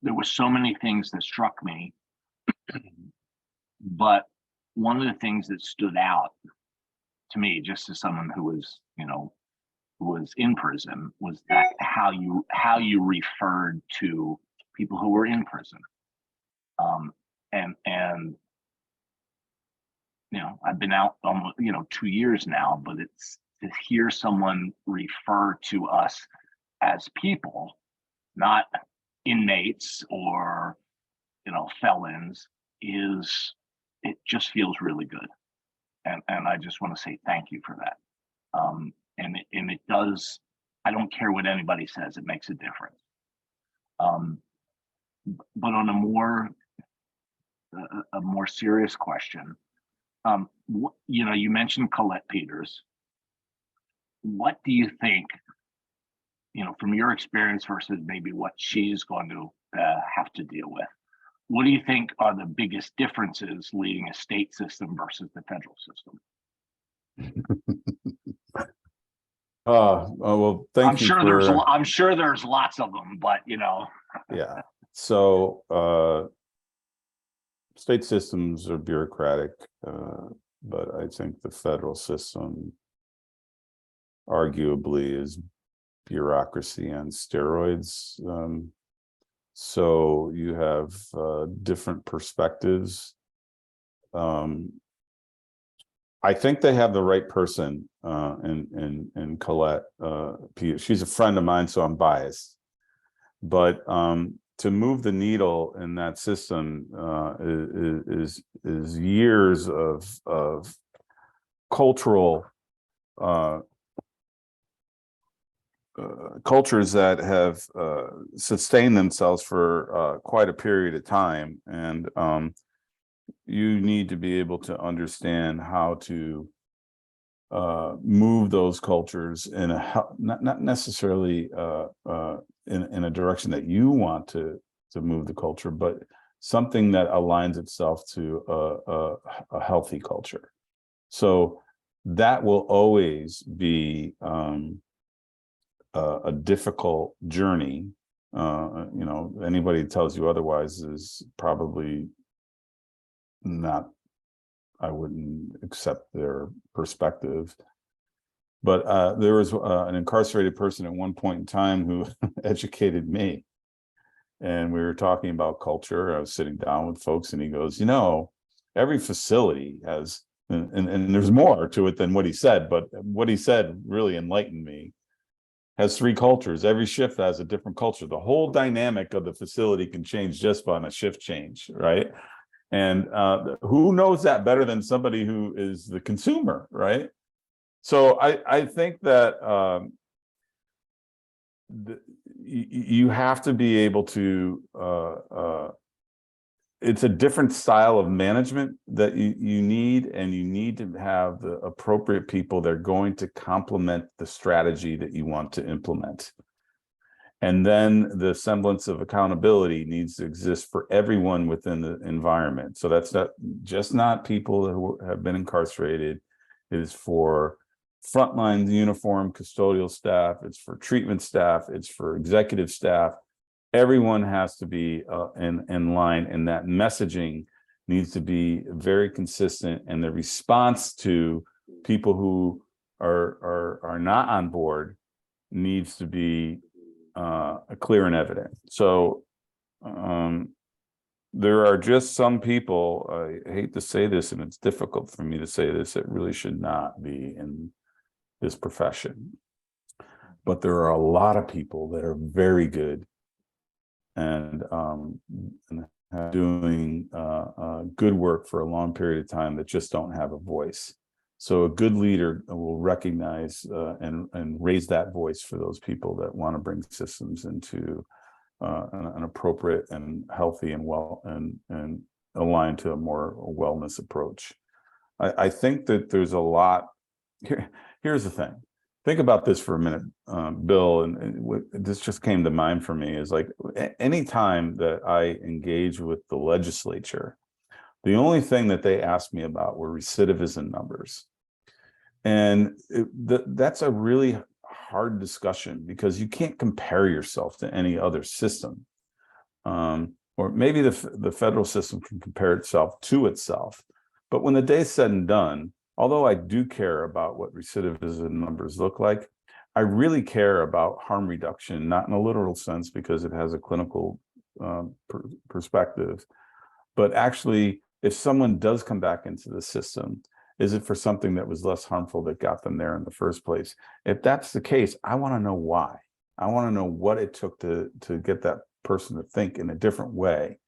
Speaker 4: There were so many things that struck me, but one of the things that stood out to me, just as someone who was, who was in prison, was that how you referred to people who were in prison. And I've been out almost 2 years now, but it's to hear someone refer to us as people, not inmates or felons, it just feels really good, and I just want to say thank you for that. And it does. I don't care what anybody says; it makes a difference. But on a more serious question, you mentioned Colette Peters. What do you think? From your experience versus maybe what she's going to have to deal with, what do you think are the biggest differences leading a state system versus the federal system?
Speaker 2: Well, thank you.
Speaker 4: I'm sure there's lots of them, but
Speaker 2: Yeah. So state systems are bureaucratic, but I think the federal system arguably is bureaucracy on steroids. So you have different perspectives. I think they have the right person in Colette. She's a friend of mine, so I'm biased. But to move the needle in that system is years of cultural cultures that have sustained themselves for quite a period of time, and you need to be able to understand how to move those cultures in not necessarily in a direction that you want to move the culture, but something that aligns itself to a healthy culture. So that will always be a difficult journey. Anybody that tells you otherwise is probably not, I wouldn't accept their perspective. But there was an incarcerated person at one point in time who educated me, and we were talking about culture. I was sitting down with folks, and he goes, every facility has, and there's more to it than what he said, but what he said really enlightened me, has 3 cultures. Every shift has a different culture. The whole dynamic of the facility can change just on a shift change, right? And who knows that better than somebody who is the consumer, right? So I think that you have to be able to, it's a different style of management that you need, and you need to have the appropriate people that are going to complement the strategy that you want to implement. And then the semblance of accountability needs to exist for everyone within the environment. So that's not people who have been incarcerated. It is for frontline uniform custodial staff. It's for treatment staff. It's for executive staff. Everyone has to be in line, and that messaging needs to be very consistent. And the response to people who are not on board needs to be clear and evident. So there are just some people, I hate to say this, and it's difficult for me to say this, that really should not be in this profession. But there are a lot of people that are very good and doing good work for a long period of time that just don't have a voice. So a good leader will recognize and raise that voice for those people that want to bring systems into an appropriate and healthy and well and aligned to a more wellness approach. I think that there's a lot here. Here's the thing. Think about this for a minute, Bill, and this just came to mind for me is like anytime that I engage with the legislature, the only thing that they asked me about were recidivism numbers. And that's a really hard discussion because you can't compare yourself to any other system. Or maybe the federal system can compare itself to itself. But when the day's said and done, although I do care about what recidivism numbers look like, I really care about harm reduction, not in a literal sense because it has a clinical perspective, but actually, if someone does come back into the system, is it for something that was less harmful that got them there in the first place? If that's the case, I want to know why. I want to know what it took to get that person to think in a different way.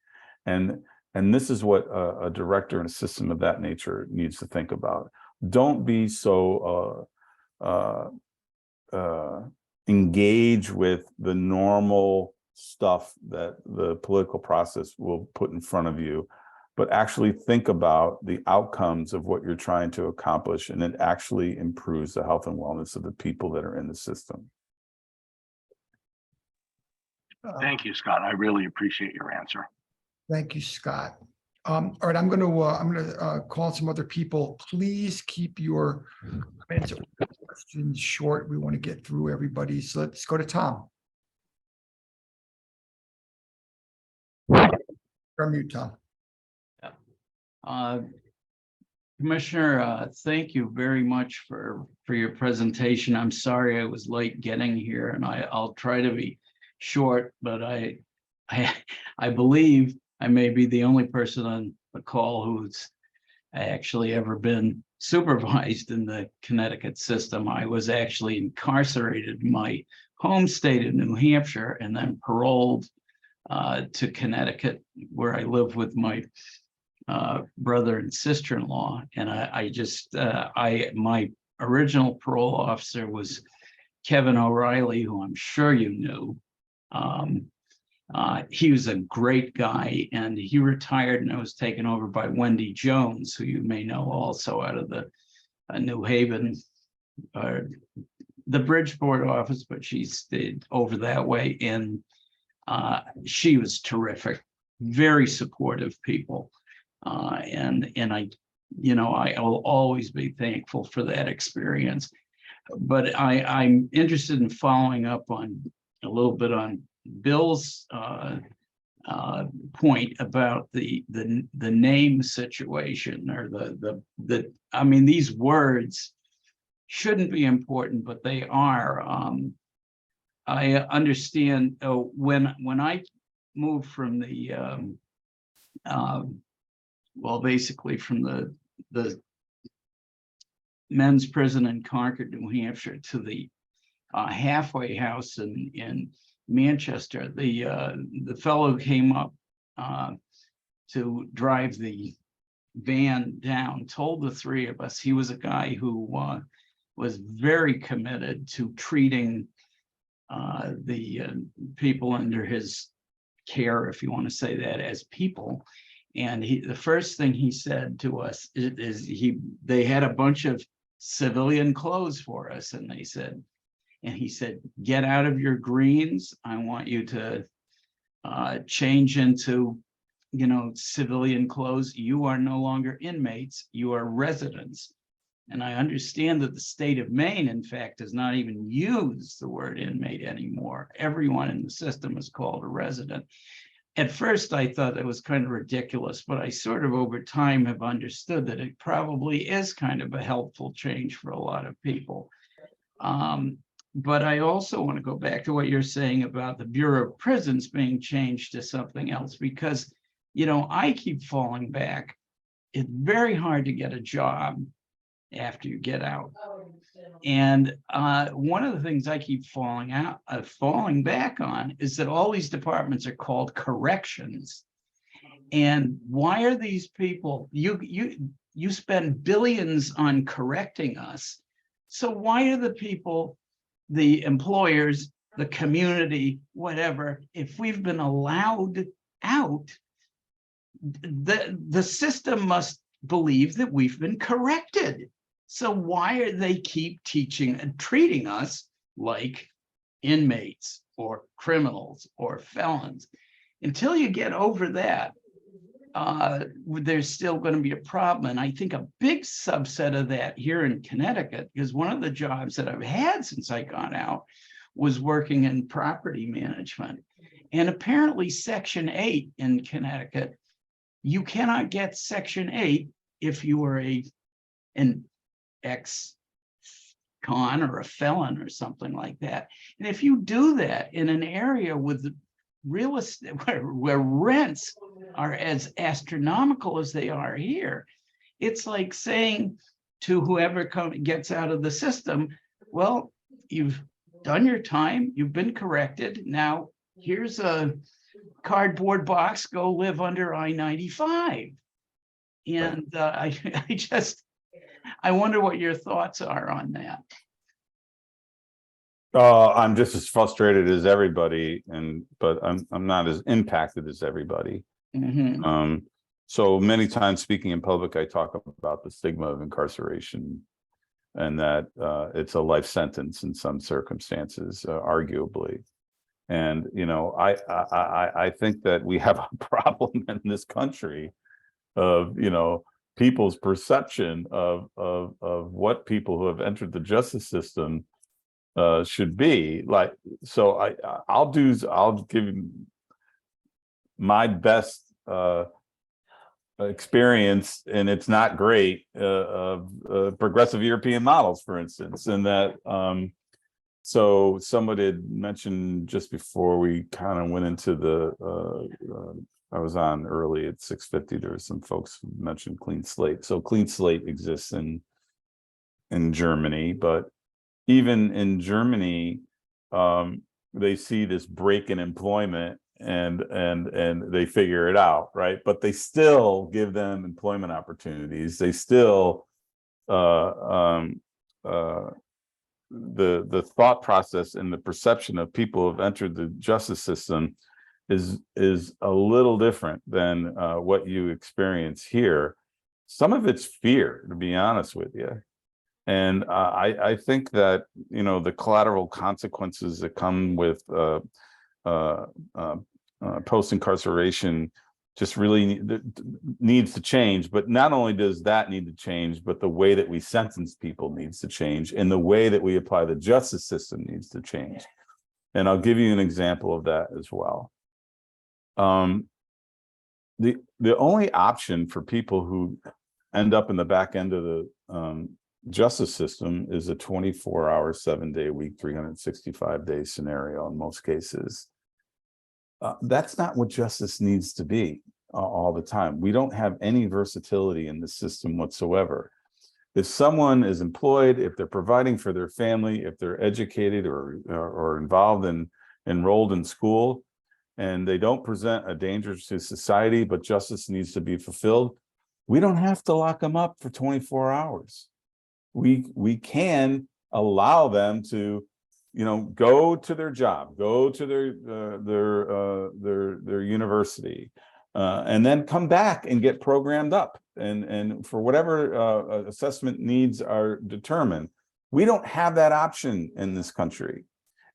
Speaker 2: And this is what a director in a system of that nature needs to think about. Don't be so engage with the normal stuff that the political process will put in front of you, but actually think about the outcomes of what you're trying to accomplish, and it actually improves the health and wellness of the people that are in the system.
Speaker 4: Thank you, Scott. I really appreciate your answer.
Speaker 1: Thank you, Scott. All right, I'm going to call some other people. Please keep your comments or questions short. We want to get through everybody. So let's go to Tom. From you, Tom.
Speaker 5: Commissioner, thank you very much for your presentation. I'm sorry I was late getting here, and I'll try to be short, but I believe I may be the only person on the call who's actually ever been supervised in the Connecticut system. I was actually incarcerated in my home state of New Hampshire and then paroled to Connecticut, where I live with my brother and sister-in-law. And my original parole officer was Kevin O'Reilly, who I'm sure you knew. He was a great guy, and he retired and I was taken over by Wendy Jones, who you may know also out of the New Haven, the Bridgeport office, but she stayed over that way. And she was terrific, very supportive people. And I will always be thankful for that experience. But I'm interested in following up on a little bit on Bill's point about the name situation, or I mean, these words shouldn't be important, but they are. I understand when I moved from the basically from the men's prison in Concord, New Hampshire, to the halfway house in Manchester. The fellow came up to drive the van down, told the three of us he was a guy who was very committed to treating the people under his care, if you want to say that, as people. And the first thing he said to us is they had a bunch of civilian clothes for us, and he said, get out of your greens. I want you to change into, civilian clothes. You are no longer inmates, you are residents. And I understand that the state of Maine, in fact, does not even use the word inmate anymore. Everyone in the system is called a resident. At first, I thought that was kind of ridiculous, but I sort of over time have understood that it probably is kind of a helpful change for a lot of people. But I also want to go back to what you're saying about the Bureau of Prisons being changed to something else, because, I keep falling back. It's very hard to get a job after you get out. And one of the things I keep falling back on is that all these departments are called corrections. And why are these people, you spend billions on correcting us. So why are the people, the employers, the community, whatever, if we've been allowed out, the system must believe that we've been corrected. So why are they keep teaching and treating us like inmates or criminals or felons? Until you get over that, there's still going to be a problem. And I think a big subset of that here in Connecticut, because one of the jobs that I've had since I got out was working in property management. And apparently Section 8 in Connecticut, you cannot get Section 8 if you are an ex-con or a felon or something like that. And if you do that in an area with real estate where rents are as astronomical as they are here, it's like saying to whoever gets out of the system, well, you've done your time, you've been corrected, now here's a cardboard box, go live under I-95. And I wonder what your thoughts are on that.
Speaker 2: I'm just as frustrated as everybody, but I'm not as impacted as everybody.
Speaker 5: Mm-hmm.
Speaker 2: So many times speaking in public, I talk about the stigma of incarceration and that it's a life sentence in some circumstances, arguably. And I think that we have a problem in this country of people's perception of what people who have entered the justice system should be like. So I'll give you my best experience, and it's not great, of progressive European models, for instance, and that so someone had mentioned just before we kind of went into the I was on early at 6:50, there were some folks who mentioned clean slate. So clean slate exists in Germany, but even in Germany, they see this break in employment and they figure it out, right? But they still give them employment opportunities. They still the thought process and the perception of people who have entered the justice system is a little different than what you experience here. Some of it's fear, to be honest with you. And I think that, the collateral consequences that come with post-incarceration just really needs to change. But not only does that need to change, but the way that we sentence people needs to change, and the way that we apply the justice system needs to change. And I'll give you an example of that as well. The only option for people who end up in the back end of the justice system is a 24-hour, 7-day a week, 365-day scenario in most cases. That's not what justice needs to be all the time. We don't have any versatility in the system whatsoever. If someone is employed, if they're providing for their family, if they're educated or involved in enrolled in school, and they don't present a danger to society, but justice needs to be fulfilled, we don't have to lock them up for 24 hours. We can allow them to, go to their job, go to their university, and then come back and get programmed up, and for whatever assessment needs are determined. We don't have that option in this country.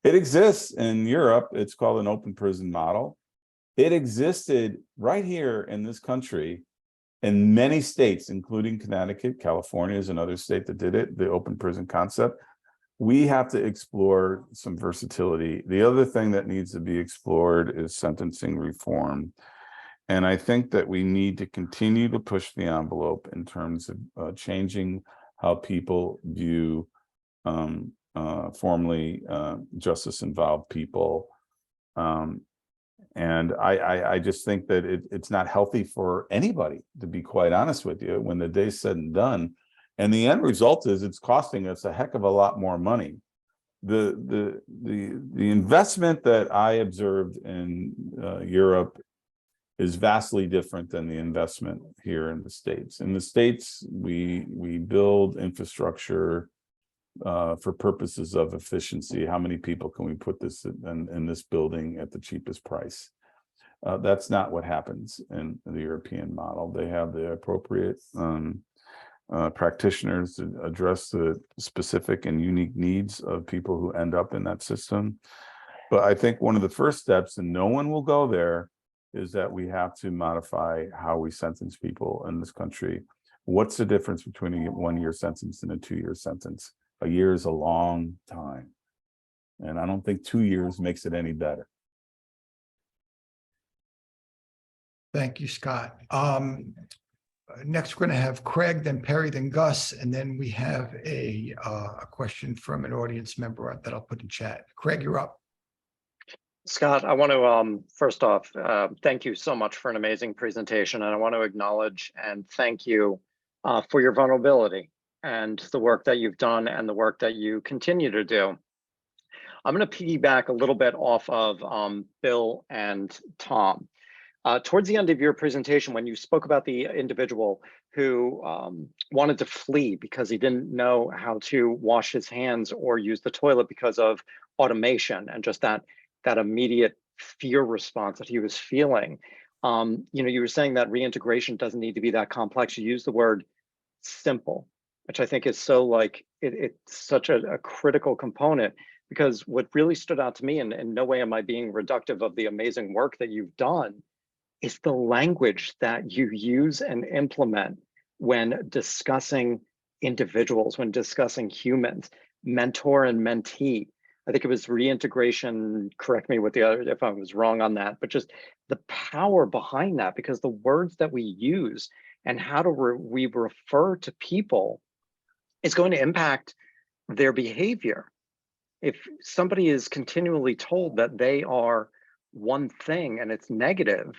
Speaker 2: It exists in Europe. It's called an open prison model. It existed right here in this country in many states, including Connecticut. California is another state that did it, the open prison concept. We have to explore some versatility. The other thing that needs to be explored is sentencing reform. And I think that we need to continue to push the envelope in terms of changing how people view formerly justice-involved people. And I just think that it's not healthy for anybody, to be quite honest with you, when the day's said and done, And the end result is it's costing us a heck of a lot more money. The investment that I observed in Europe is vastly different than the investment here in the States. In the States, we build infrastructure for purposes of efficiency. How many people can we put this in this building at the cheapest price? That's not what happens in the European model. They have the appropriate practitioners to address the specific and unique needs of people who end up in that system. But I think one of the first steps, and no one will go there, is that we have to modify how we sentence people in this country. What's the difference between a 1-year sentence and a 2-year sentence? A year is a long time. And I don't think 2 years makes it any better.
Speaker 1: Thank you, Scott. Next, we're going to have Craig, then Perry, then Gus, and then we have a question from an audience member that I'll put in chat. Craig, you're up.
Speaker 6: Scott, I want to first off, thank you so much for an amazing presentation. And I want to acknowledge and thank you for your vulnerability and the work that you've done and the work that you continue to do. I'm going to piggyback a little bit off of Bill and Tom. Towards the end of your presentation, when you spoke about the individual who wanted to flee because he didn't know how to wash his hands or use the toilet because of automation and just that immediate fear response that he was feeling. You were saying that reintegration doesn't need to be that complex. You use the word simple, which I think is so like, it's such a critical component, because what really stood out to me, and in no way am I being reductive of the amazing work that you've done, is the language that you use and implement when discussing individuals, when discussing humans, mentor and mentee. I think it was reintegration, correct me with the other if I was wrong on that, but just the power behind that, because the words that we use and how we refer to people is going to impact their behavior. If somebody is continually told that they are one thing and it's negative,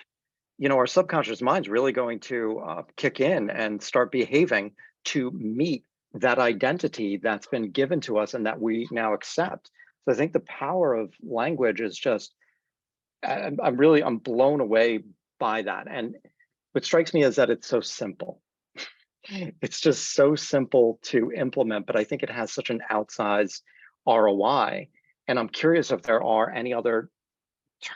Speaker 6: our subconscious mind's really going to kick in and start behaving to meet that identity that's been given to us and that we now accept. So I think the power of language is just, I'm blown away by that. And what strikes me is that it's so simple. It's just so simple to implement, but I think it has such an outsized ROI. And I'm curious if there are any other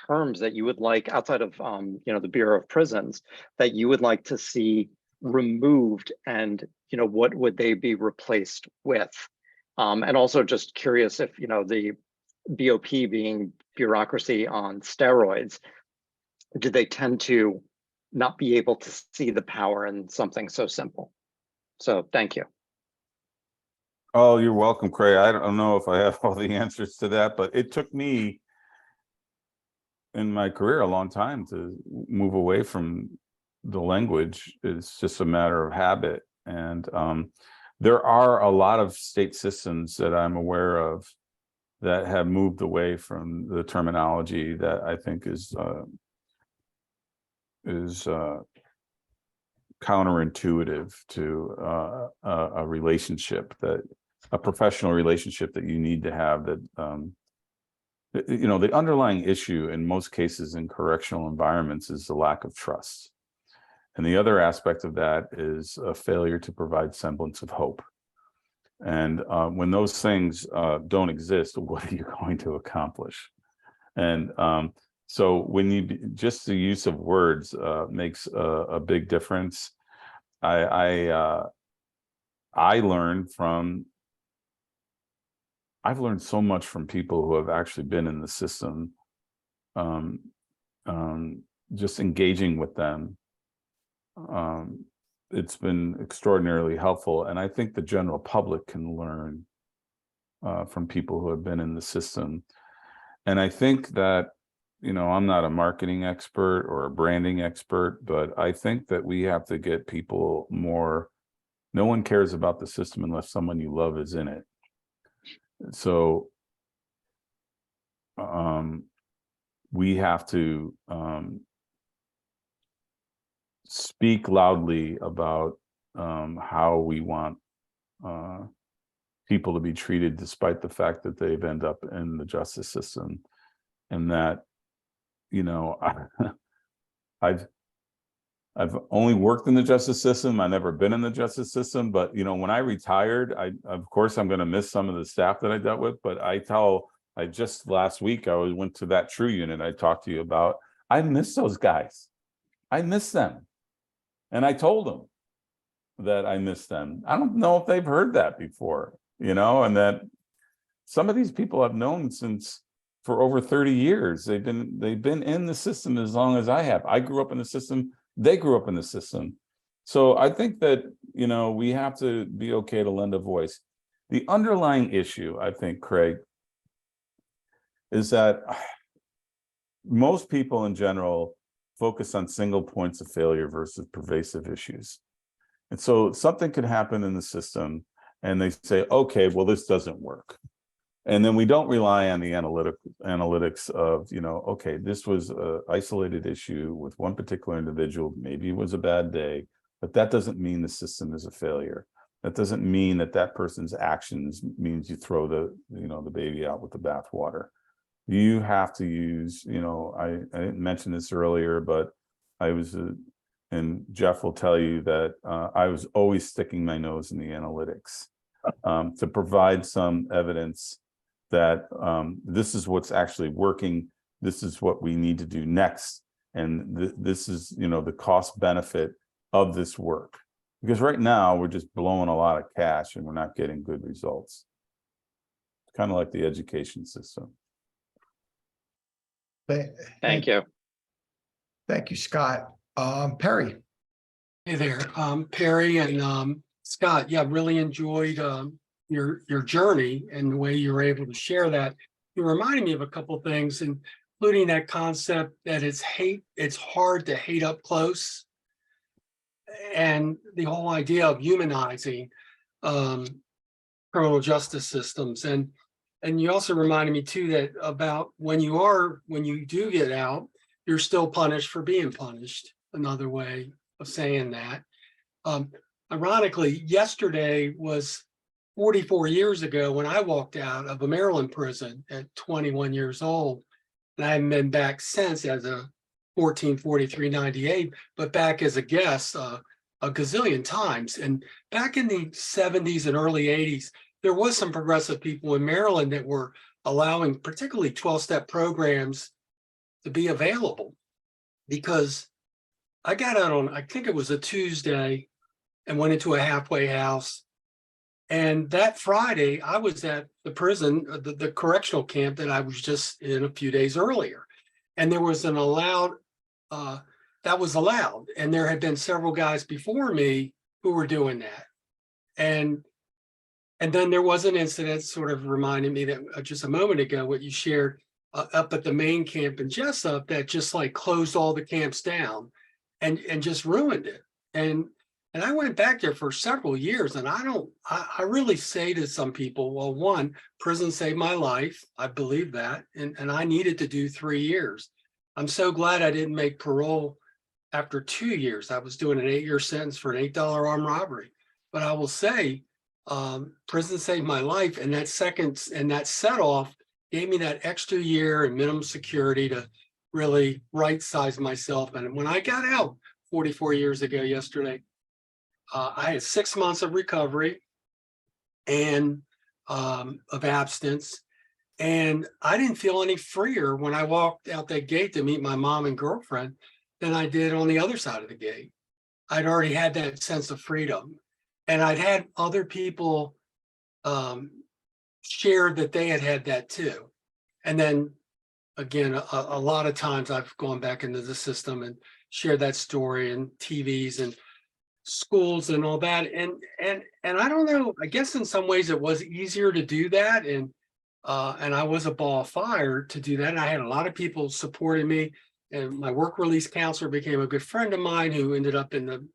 Speaker 6: terms that you would like outside of the Bureau of Prisons that you would like to see removed, and what would they be replaced with? And also just curious if the BOP being bureaucracy on steroids, do they tend to not be able to see the power in something so simple? So thank you.
Speaker 2: Oh, you're welcome, Craig. I don't know if I have all the answers to that, but it took me in my career a long time to move away from the language. It's just a matter of habit. And there are a lot of state systems that I'm aware of that have moved away from the terminology that I think is counterintuitive to a relationship, that a professional relationship that you need to have, that the underlying issue in most cases in correctional environments is the lack of trust. And the other aspect of that is a failure to provide semblance of hope. And when those things don't exist, what are you going to accomplish? And so when just the use of words makes a big difference. I've learned so much from people who have actually been in the system, just engaging with them. It's been extraordinarily helpful. And I think the general public can learn from people who have been in the system. And I think that, I'm not a marketing expert or a branding expert, but I think that we have to get people more. No one cares about the system unless someone you love is in it. So we have to speak loudly about how we want people to be treated despite the fact that they've ended up in the justice system. And that, you know, I've only worked in the justice system. I've never been in the justice system, but you know, when I retired, of course I'm going to miss some of the staff that I dealt with, but I just last week, I went to that True unit I talked to you about. I miss those guys. I miss them. And I told them that I miss them. I don't know if they've heard that before, you know, and that some of these people I've known for over 30 years. They've been in the system as long as I have. I grew up in the system. They grew up in the system. So I think that, you know, we have to be okay to lend a voice. The underlying issue, I think, Craig, is that most people in general focus on single points of failure versus pervasive issues. And so something could happen in the system and they say, okay, well, this doesn't work. And then we don't rely on the analytics of, you know, okay, this was an isolated issue with one particular individual. Maybe it was a bad day, but that doesn't mean the system is a failure. That doesn't mean that person's actions means you throw the baby out with the bathwater. You have to use, you know, I didn't mention this earlier, but and Jeff will tell you that I was always sticking my nose in the analytics to provide some evidence that this is what's actually working. This is what we need to do next. And this is, you know, the cost benefit of this work. Because right now we're just blowing a lot of cash and we're not getting good results. It's kind of like the education system.
Speaker 6: Thank you.
Speaker 1: Thank you, Scott. Perry.
Speaker 7: Hey there, Perry and Scott. Yeah, really enjoyed your journey and the way you were able to share that. You reminded me of a couple of things, including that concept that it's hard to hate up close, and the whole idea of humanizing criminal justice systems. And you also reminded me too that about when you do get out, you're still punished for being punished. Another way of saying that. Ironically, yesterday was 44 years ago when I walked out of a Maryland prison at 21 years old. And I haven't been back since as a 144398, but back as a guest a gazillion times. And back in the 70s and early 80s, there was some progressive people in Maryland that were allowing particularly 12-step programs to be available, because I got out on, I think it was a Tuesday, and went into a halfway house. And that Friday, I was at the prison, the correctional camp that I was just in a few days earlier. And there was an that was allowed. And there had been several guys before me who were doing that. And then there was an incident, sort of reminded me that just a moment ago, what you shared up at the main camp in Jessup, that just like closed all the camps down and just ruined it. And I went back there for several years, and I really say to some people, well, one, prison saved my life. I believe that. And I needed to do 3 years. I'm so glad I didn't make parole after 2 years. I was doing an 8-year sentence for an $8 armed robbery. But I will say, prison saved my life. And that set off gave me that extra year and minimum security to really right size myself. And when I got out 44 years ago yesterday, I had 6 months of recovery and of abstinence. And I didn't feel any freer when I walked out that gate to meet my mom and girlfriend than I did on the other side of the gate. I'd already had that sense of freedom. And I'd had other people share that they had that too. And then again, a lot of times I've gone back into the system and shared that story in TVs and schools and all that. And I don't know, I guess in some ways it was easier to do that. And I was a ball of fire to do that. And I had a lot of people supporting me. And my work release counselor became a good friend of mine who ended up in the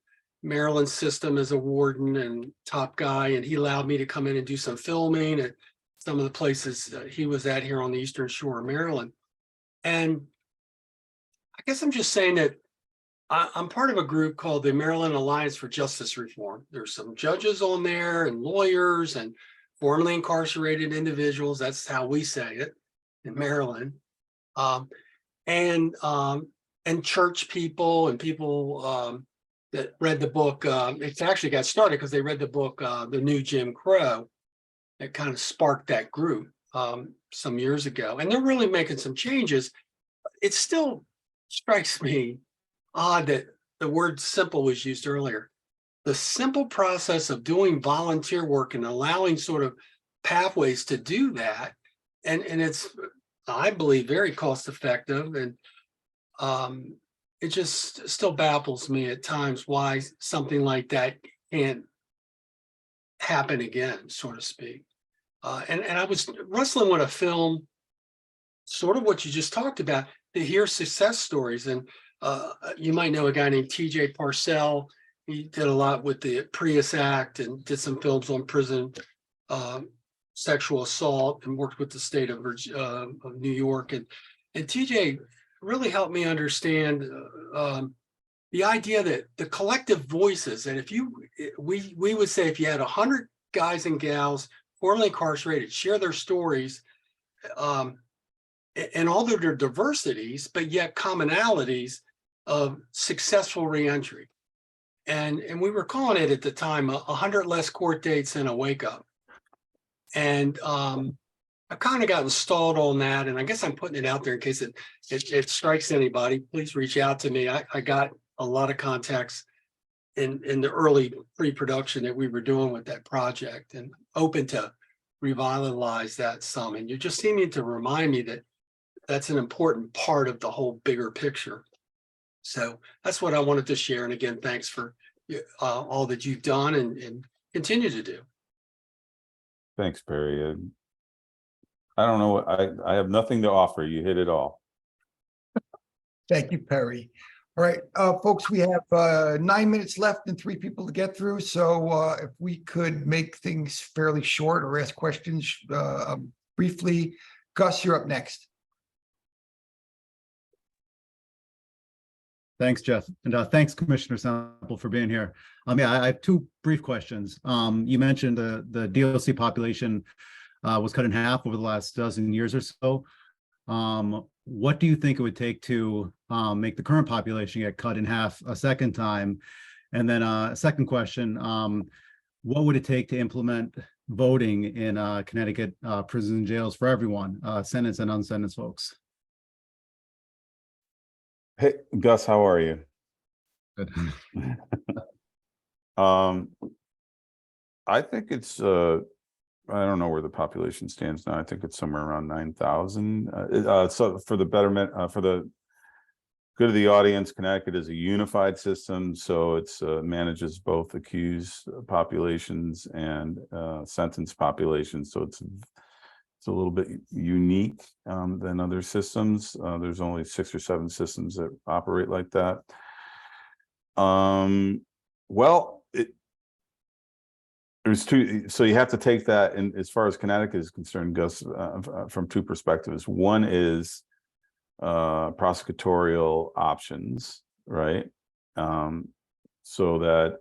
Speaker 7: Maryland system as a warden and top guy. And he allowed me to come in and do some filming at some of the places he was at here on the Eastern Shore of Maryland. And I guess I'm just saying that I'm part of a group called the Maryland Alliance for Justice Reform. There's some judges on there and lawyers and formerly incarcerated individuals. That's how we say it in Maryland. And church people and people that read the book. It's actually got started because they read the book, The New Jim Crow. That kind of sparked that group some years ago. And they're really making some changes. It still strikes me odd that the word simple was used earlier. The simple process of doing volunteer work and allowing sort of pathways to do that. And it's, I believe, very cost effective. And it just still baffles me at times why something like that can't happen again, so to speak. And I was wrestling with a film, sort of what you just talked about, to hear success stories. And you might know a guy named TJ Parcell. He did a lot with the Prius Act and did some films on prison sexual assault and worked with the state of New York. And TJ really helped me understand the idea that the collective voices, and if we would say if you had 100 guys and gals formerly incarcerated share their stories and all their diversities, but yet commonalities of successful reentry. And we were calling it at the time 100 less court dates and a wake up. And I've kind of gotten stalled on that. And I guess I'm putting it out there in case it strikes anybody. Please reach out to me. I got a lot of contacts in the early pre-production that we were doing with that project, and open to revitalize that some. And you're just seeming to remind me that that's an important part of the whole bigger picture. So that's what I wanted to share. And again, thanks for all that you've done and continue to do.
Speaker 2: Thanks, Perry. I don't know. I have nothing to offer. You hit it all.
Speaker 1: Thank you, Perry. All right, folks, we have 9 minutes left and 3 people to get through. So if we could make things fairly short or ask questions briefly. Gus, you're up next.
Speaker 8: Thanks, Jeff. And thanks, Commissioner Semple, for being here. Yeah, I have 2 brief questions. You mentioned the DOC population was cut in half over the last dozen years or so. What do you think it would take to make the current population get cut in half a second time? And then a second question, what would it take to implement voting in Connecticut prisons and jails for everyone, sentenced and unsentenced folks?
Speaker 2: Hey, Gus, how are you?
Speaker 8: Good.
Speaker 2: I think it's I don't know where the population stands now. I think it's somewhere around 9,000. So for the betterment, for the good of the audience, Connecticut is a unified system, so it's manages both accused populations and sentenced populations. So it's a little bit unique than other systems. There's only 6 or 7 systems that operate like that. Well, there's 2, so you have to take that, and as far as Connecticut is concerned, Gus, from 2 perspectives. One is prosecutorial options, right? So that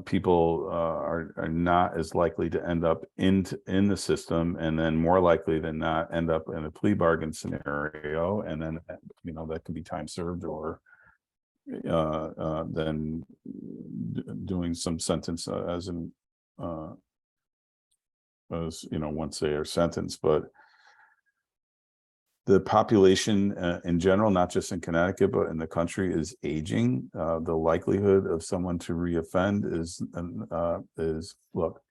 Speaker 2: people are not as likely to end up in the system, and then more likely than not end up in a plea bargain scenario, and then that can be time served, or then doing some sentence as once they are sentenced. But the population in general, not just in Connecticut, but in the country, is aging. The likelihood of someone to reoffend is look,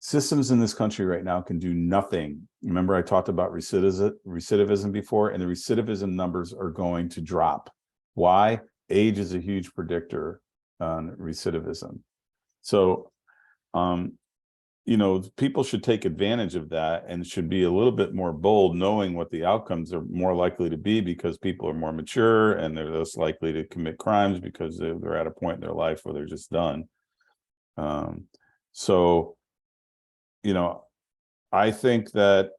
Speaker 2: systems in this country right now can do nothing. Remember, I talked about recidivism before, and the recidivism numbers are going to drop. Why? Age is a huge predictor on recidivism. So, people should take advantage of that and should be a little bit more bold, knowing what the outcomes are more likely to be, because people are more mature and they're less likely to commit crimes because they're at a point in their life where they're just done. So, I think that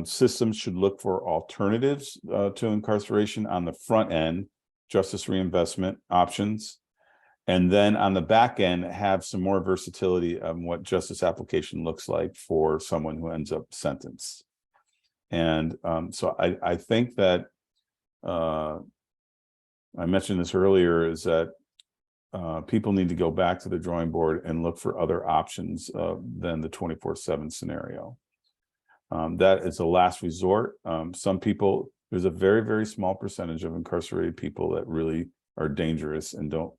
Speaker 2: systems should look for alternatives to incarceration on the front end, justice reinvestment options, and then on the back end have some more versatility on what justice application looks like for someone who ends up sentenced. And so I think that I mentioned this earlier, is that people need to go back to the drawing board and look for other options than the 24/7 scenario. That is a last resort. Some people, there's a very, very small percentage of incarcerated people that really are dangerous and don't,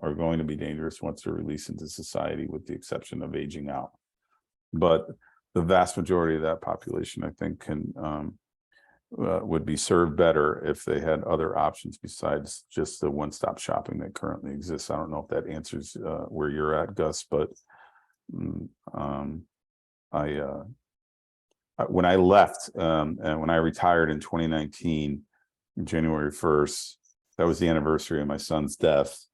Speaker 2: are going to be dangerous once they're released into society, with the exception of aging out. But the vast majority of that population, I think, would be served better if they had other options besides just the one-stop shopping that currently exists. I don't know if that answers where you're at, Gus, but when I left and when I retired in 2019, January 1st, that was the anniversary of my son's death.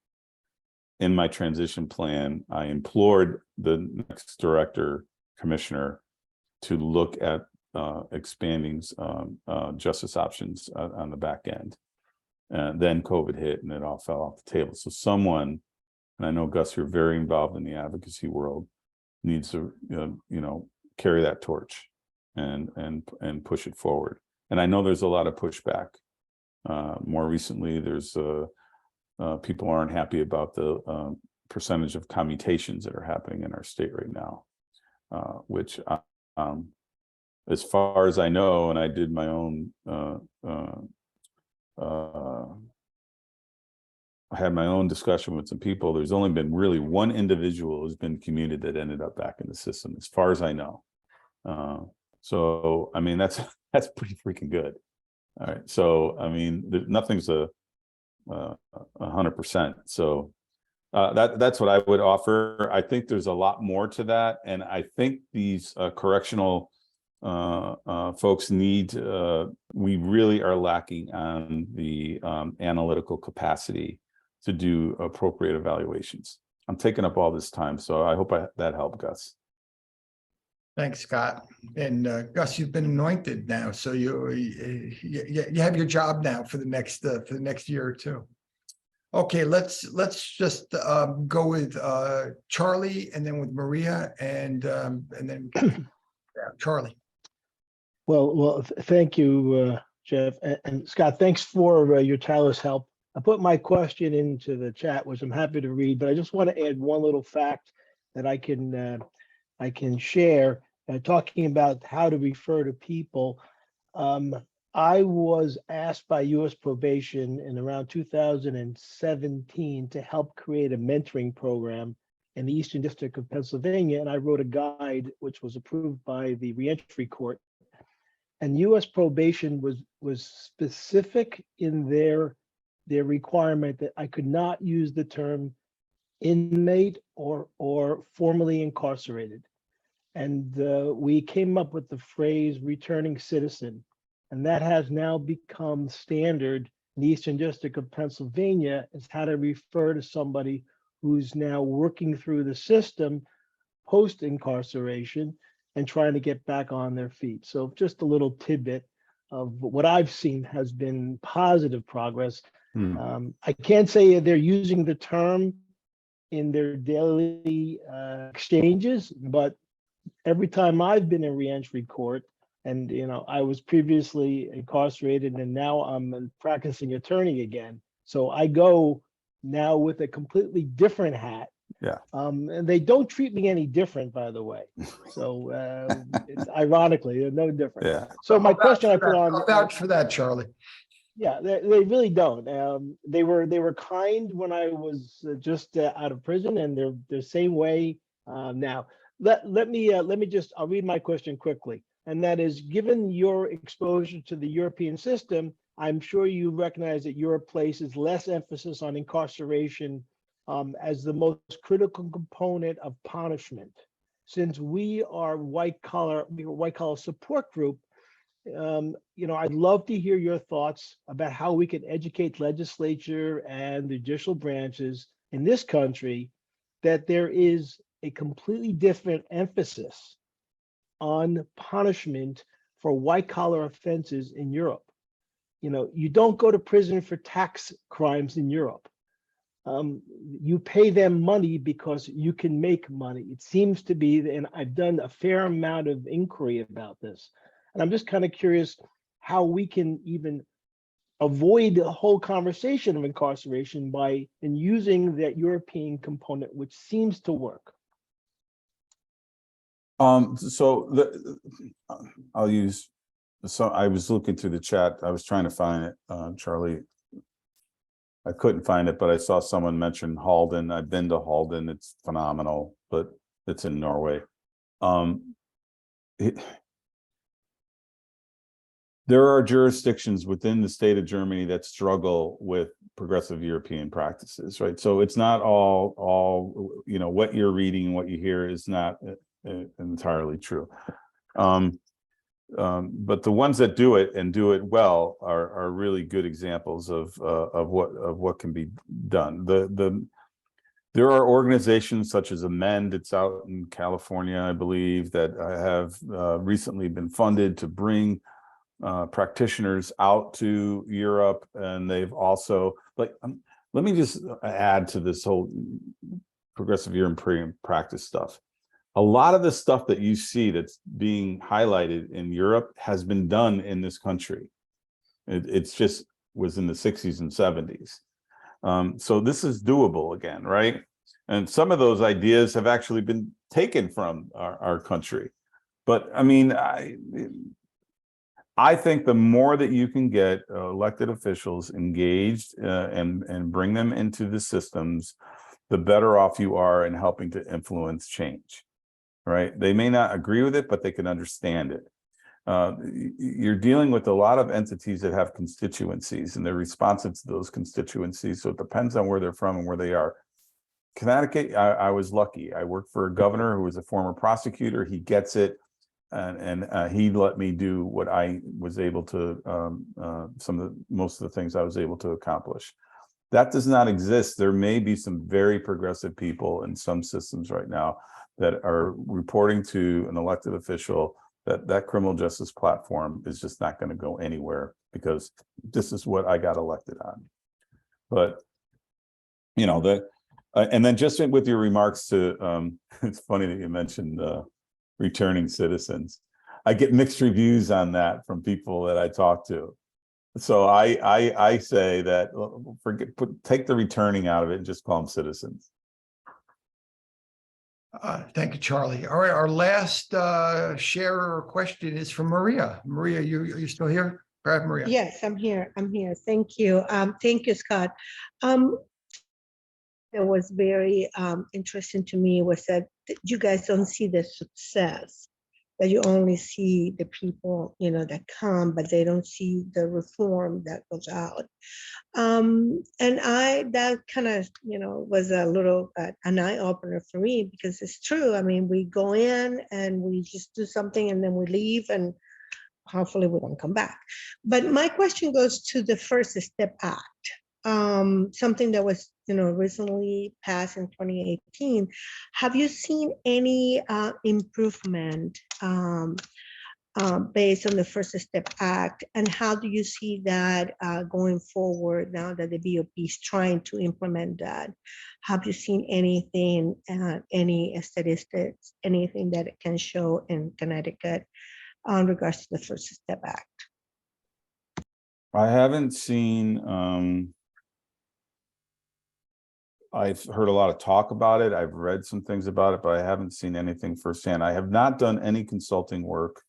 Speaker 2: In my transition plan, I implored the next director, commissioner, to look at expanding justice options on the back end. And then COVID hit and it all fell off the table. So someone, and I know, Gus, you're very involved in the advocacy world, needs to carry that torch and push it forward. And I know there's a lot of pushback. More recently, there's people aren't happy about the percentage of commutations that are happening in our state right now, which as far as I know, and I did my own, I had my own discussion with some people, there's only been really one individual who's been commuted that ended up back in the system, as far as I know. So, I mean, that's pretty freaking good. All right. So, I mean, nothing's 100%. So that's what I would offer. I think there's a lot more to that. And I think these correctional folks need, we really are lacking on the analytical capacity to do appropriate evaluations. I'm taking up all this time, so I hope that helped, Gus.
Speaker 1: Thanks, Scott. And Gus, you've been anointed now, so you have your job now for the next year or two. Okay, let's just go with Charlie, and then with Maria, and then Charlie.
Speaker 9: Well, thank you, Jeff, and Scott. Thanks for your tireless help. I put my question into the chat, which I'm happy to read, but I just want to add one little fact that I can share. Talking about how to refer to people, I was asked by U.S. Probation in around 2017 to help create a mentoring program in the Eastern District of Pennsylvania, and I wrote a guide which was approved by the reentry court. And U.S. Probation was specific in their requirement that I could not use the term inmate or formerly incarcerated. And we came up with the phrase returning citizen. And that has now become standard in the Eastern District of Pennsylvania, as how to refer to somebody who's now working through the system post-incarceration and trying to get back on their feet. So just a little tidbit of what I've seen has been positive progress. I can't say they're using the term in their daily exchanges, but every time I've been in reentry court, and I was previously incarcerated and now I'm a practicing attorney again. So I go now with a completely different hat.
Speaker 2: Yeah.
Speaker 9: And they don't treat me any different, by the way. So it's ironically, they're no different.
Speaker 2: Yeah.
Speaker 9: So my question I put on.
Speaker 1: I'll vouch for that, Charlie.
Speaker 9: Yeah, they really don't. They were kind when I was just out of prison, and they're the same way now. Let me I'll read my question quickly, and that is, given your exposure to the European system, I'm sure you recognize that Europe places less emphasis on incarceration as the most critical component of punishment. Since we are white collar support group, I'd love to hear your thoughts about how we can educate legislature and the judicial branches in this country that there is a completely different emphasis on punishment for white collar offenses in Europe. You know, you don't go to prison for tax crimes in Europe. You pay them money because you can make money. It seems to be, and I've done a fair amount of inquiry about this, and I'm just kind of curious how we can even avoid the whole conversation of incarceration by using that European component, which seems to work.
Speaker 2: I'll use, so I was looking through the chat. I was trying to find it, Charlie. I couldn't find it, but I saw someone mention Halden. I've been to Halden. It's phenomenal, but it's in Norway. There are jurisdictions within the state of Germany that struggle with progressive European practices, right? So it's not all, you know, what you're reading and what you hear is not entirely true. But the ones that do it and do it well are really good examples of what can be done. There are organizations such as Amend, it's out in California, I believe, that have recently been funded to bring practitioners out to Europe, and they've also, like, let me just add to this whole progressive European practice stuff. A lot of the stuff that you see that's being highlighted in Europe has been done in this country. It's just was in the 60s and 70s. So this is doable again, right? And some of those ideas have actually been taken from our country. But I mean, I think the more that you can get elected officials engaged and bring them into the systems, the better off you are in helping to influence change, right? They may not agree with it, but they can understand it. You're dealing with a lot of entities that have constituencies, and they're responsive to those constituencies. So it depends on where they're from and where they are. Connecticut, I was lucky. I worked for a governor who was a former prosecutor. He gets it. And he let me do what I was able to, most of the things I was able to accomplish. That does not exist. There may be some very progressive people in some systems right now that are reporting to an elected official that criminal justice platform is just not going to go anywhere because this is what I got elected on. But, you know, and then just with your remarks to, it's funny that you mentioned returning citizens. I get mixed reviews on that from people that I talk to. So I say that take the returning out of it and just call them citizens.
Speaker 1: Thank you, Charlie. All right, our last share or question is from Maria. Maria, are you still here? Go ahead, Maria.
Speaker 10: Yes, I'm here. Thank you. Thank you, Scott. That was very interesting to me was that you guys don't see the success, that you only see the people, you know, that come, but they don't see the reform that goes out. And that kind of, you know, was a little an eye opener for me, because it's true. I mean, we go in and we just do something and then we leave and hopefully we don't come back. But my question goes to the First Step Act. Something that was, you know, recently passed in 2018. Have you seen any improvement based on the First Step Act? And how do you see that going forward now that the BOP is trying to implement that? Have you seen anything, any statistics, anything that it can show in Connecticut in regards to the First Step Act?
Speaker 2: I haven't seen, I've heard a lot of talk about it. I've read some things about it, but I haven't seen anything firsthand. I have not done any consulting work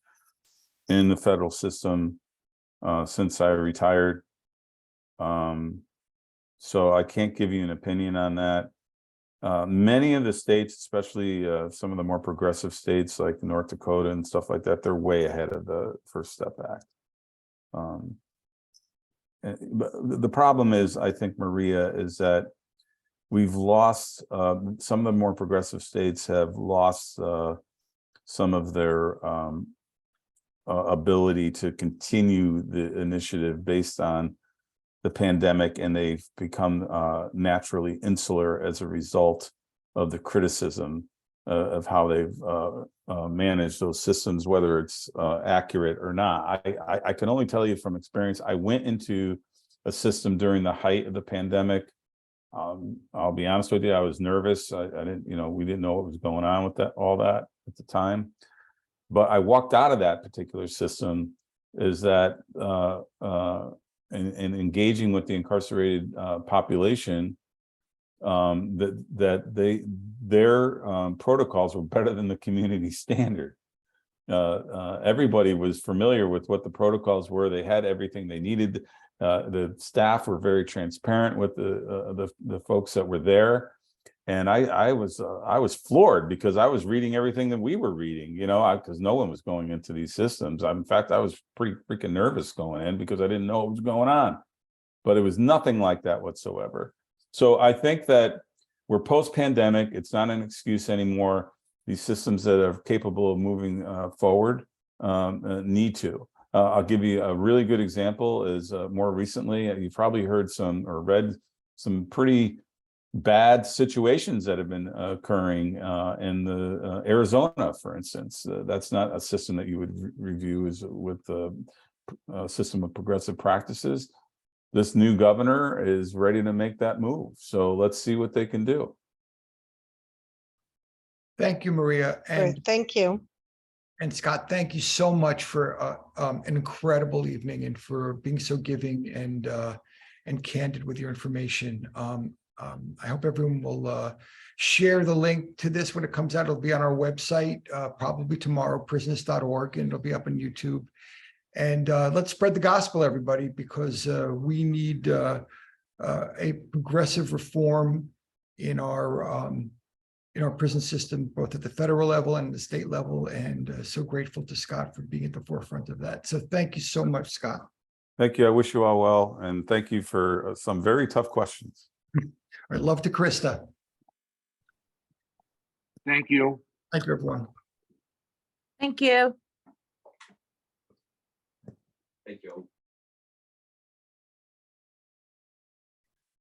Speaker 2: in the federal system since I retired. So I can't give you an opinion on that. Many of the states, especially some of the more progressive states like North Dakota and stuff like that, they're way ahead of the First Step Act. But the problem is, I think, Maria, is that we've lost, some of the more progressive states have lost some of their ability to continue the initiative based on the pandemic, and they've become naturally insular as a result of the criticism of how they've managed those systems, whether it's accurate or not. I can only tell you from experience. I went into a system during the height of the pandemic. I'll be honest with you, I was nervous. I didn't, we didn't know what was going on with all that at the time. But I walked out of that particular system is that in engaging with the incarcerated population, their protocols were better than the community standard. Everybody was familiar with what the protocols were. They had everything they needed. The staff were very transparent with the folks that were there, and I was floored because I was reading everything that we were reading, because no one was going into these systems. In fact, I was pretty freaking nervous going in because I didn't know what was going on, but it was nothing like that whatsoever. So I think that we're post-pandemic. It's not an excuse anymore. These systems that are capable of moving forward need to. I'll give you a really good example is more recently, you've probably heard some or read some pretty bad situations that have been occurring in the Arizona, for instance. That's not a system that you would review as with the system of progressive practices. This new governor is ready to make that move. So let's see what they can do.
Speaker 1: Thank you, Maria. And
Speaker 10: Great, thank you.
Speaker 1: And Scott, thank you so much for an incredible evening and for being so giving and candid with your information. I hope everyone will share the link to this when it comes out. It'll be on our website, probably tomorrow, prisoners.org, and it'll be up on YouTube. And let's spread the gospel, everybody, because we need a progressive reform in our prison system, both at the federal level and the state level. And so grateful to Scott for being at the forefront of that. So thank you so much, Scott.
Speaker 2: Thank you. I wish you all well. And thank you for some very tough questions.
Speaker 1: I love to Krista.
Speaker 4: Thank you.
Speaker 1: Thank you, everyone.
Speaker 11: Thank you.
Speaker 5: Thank you.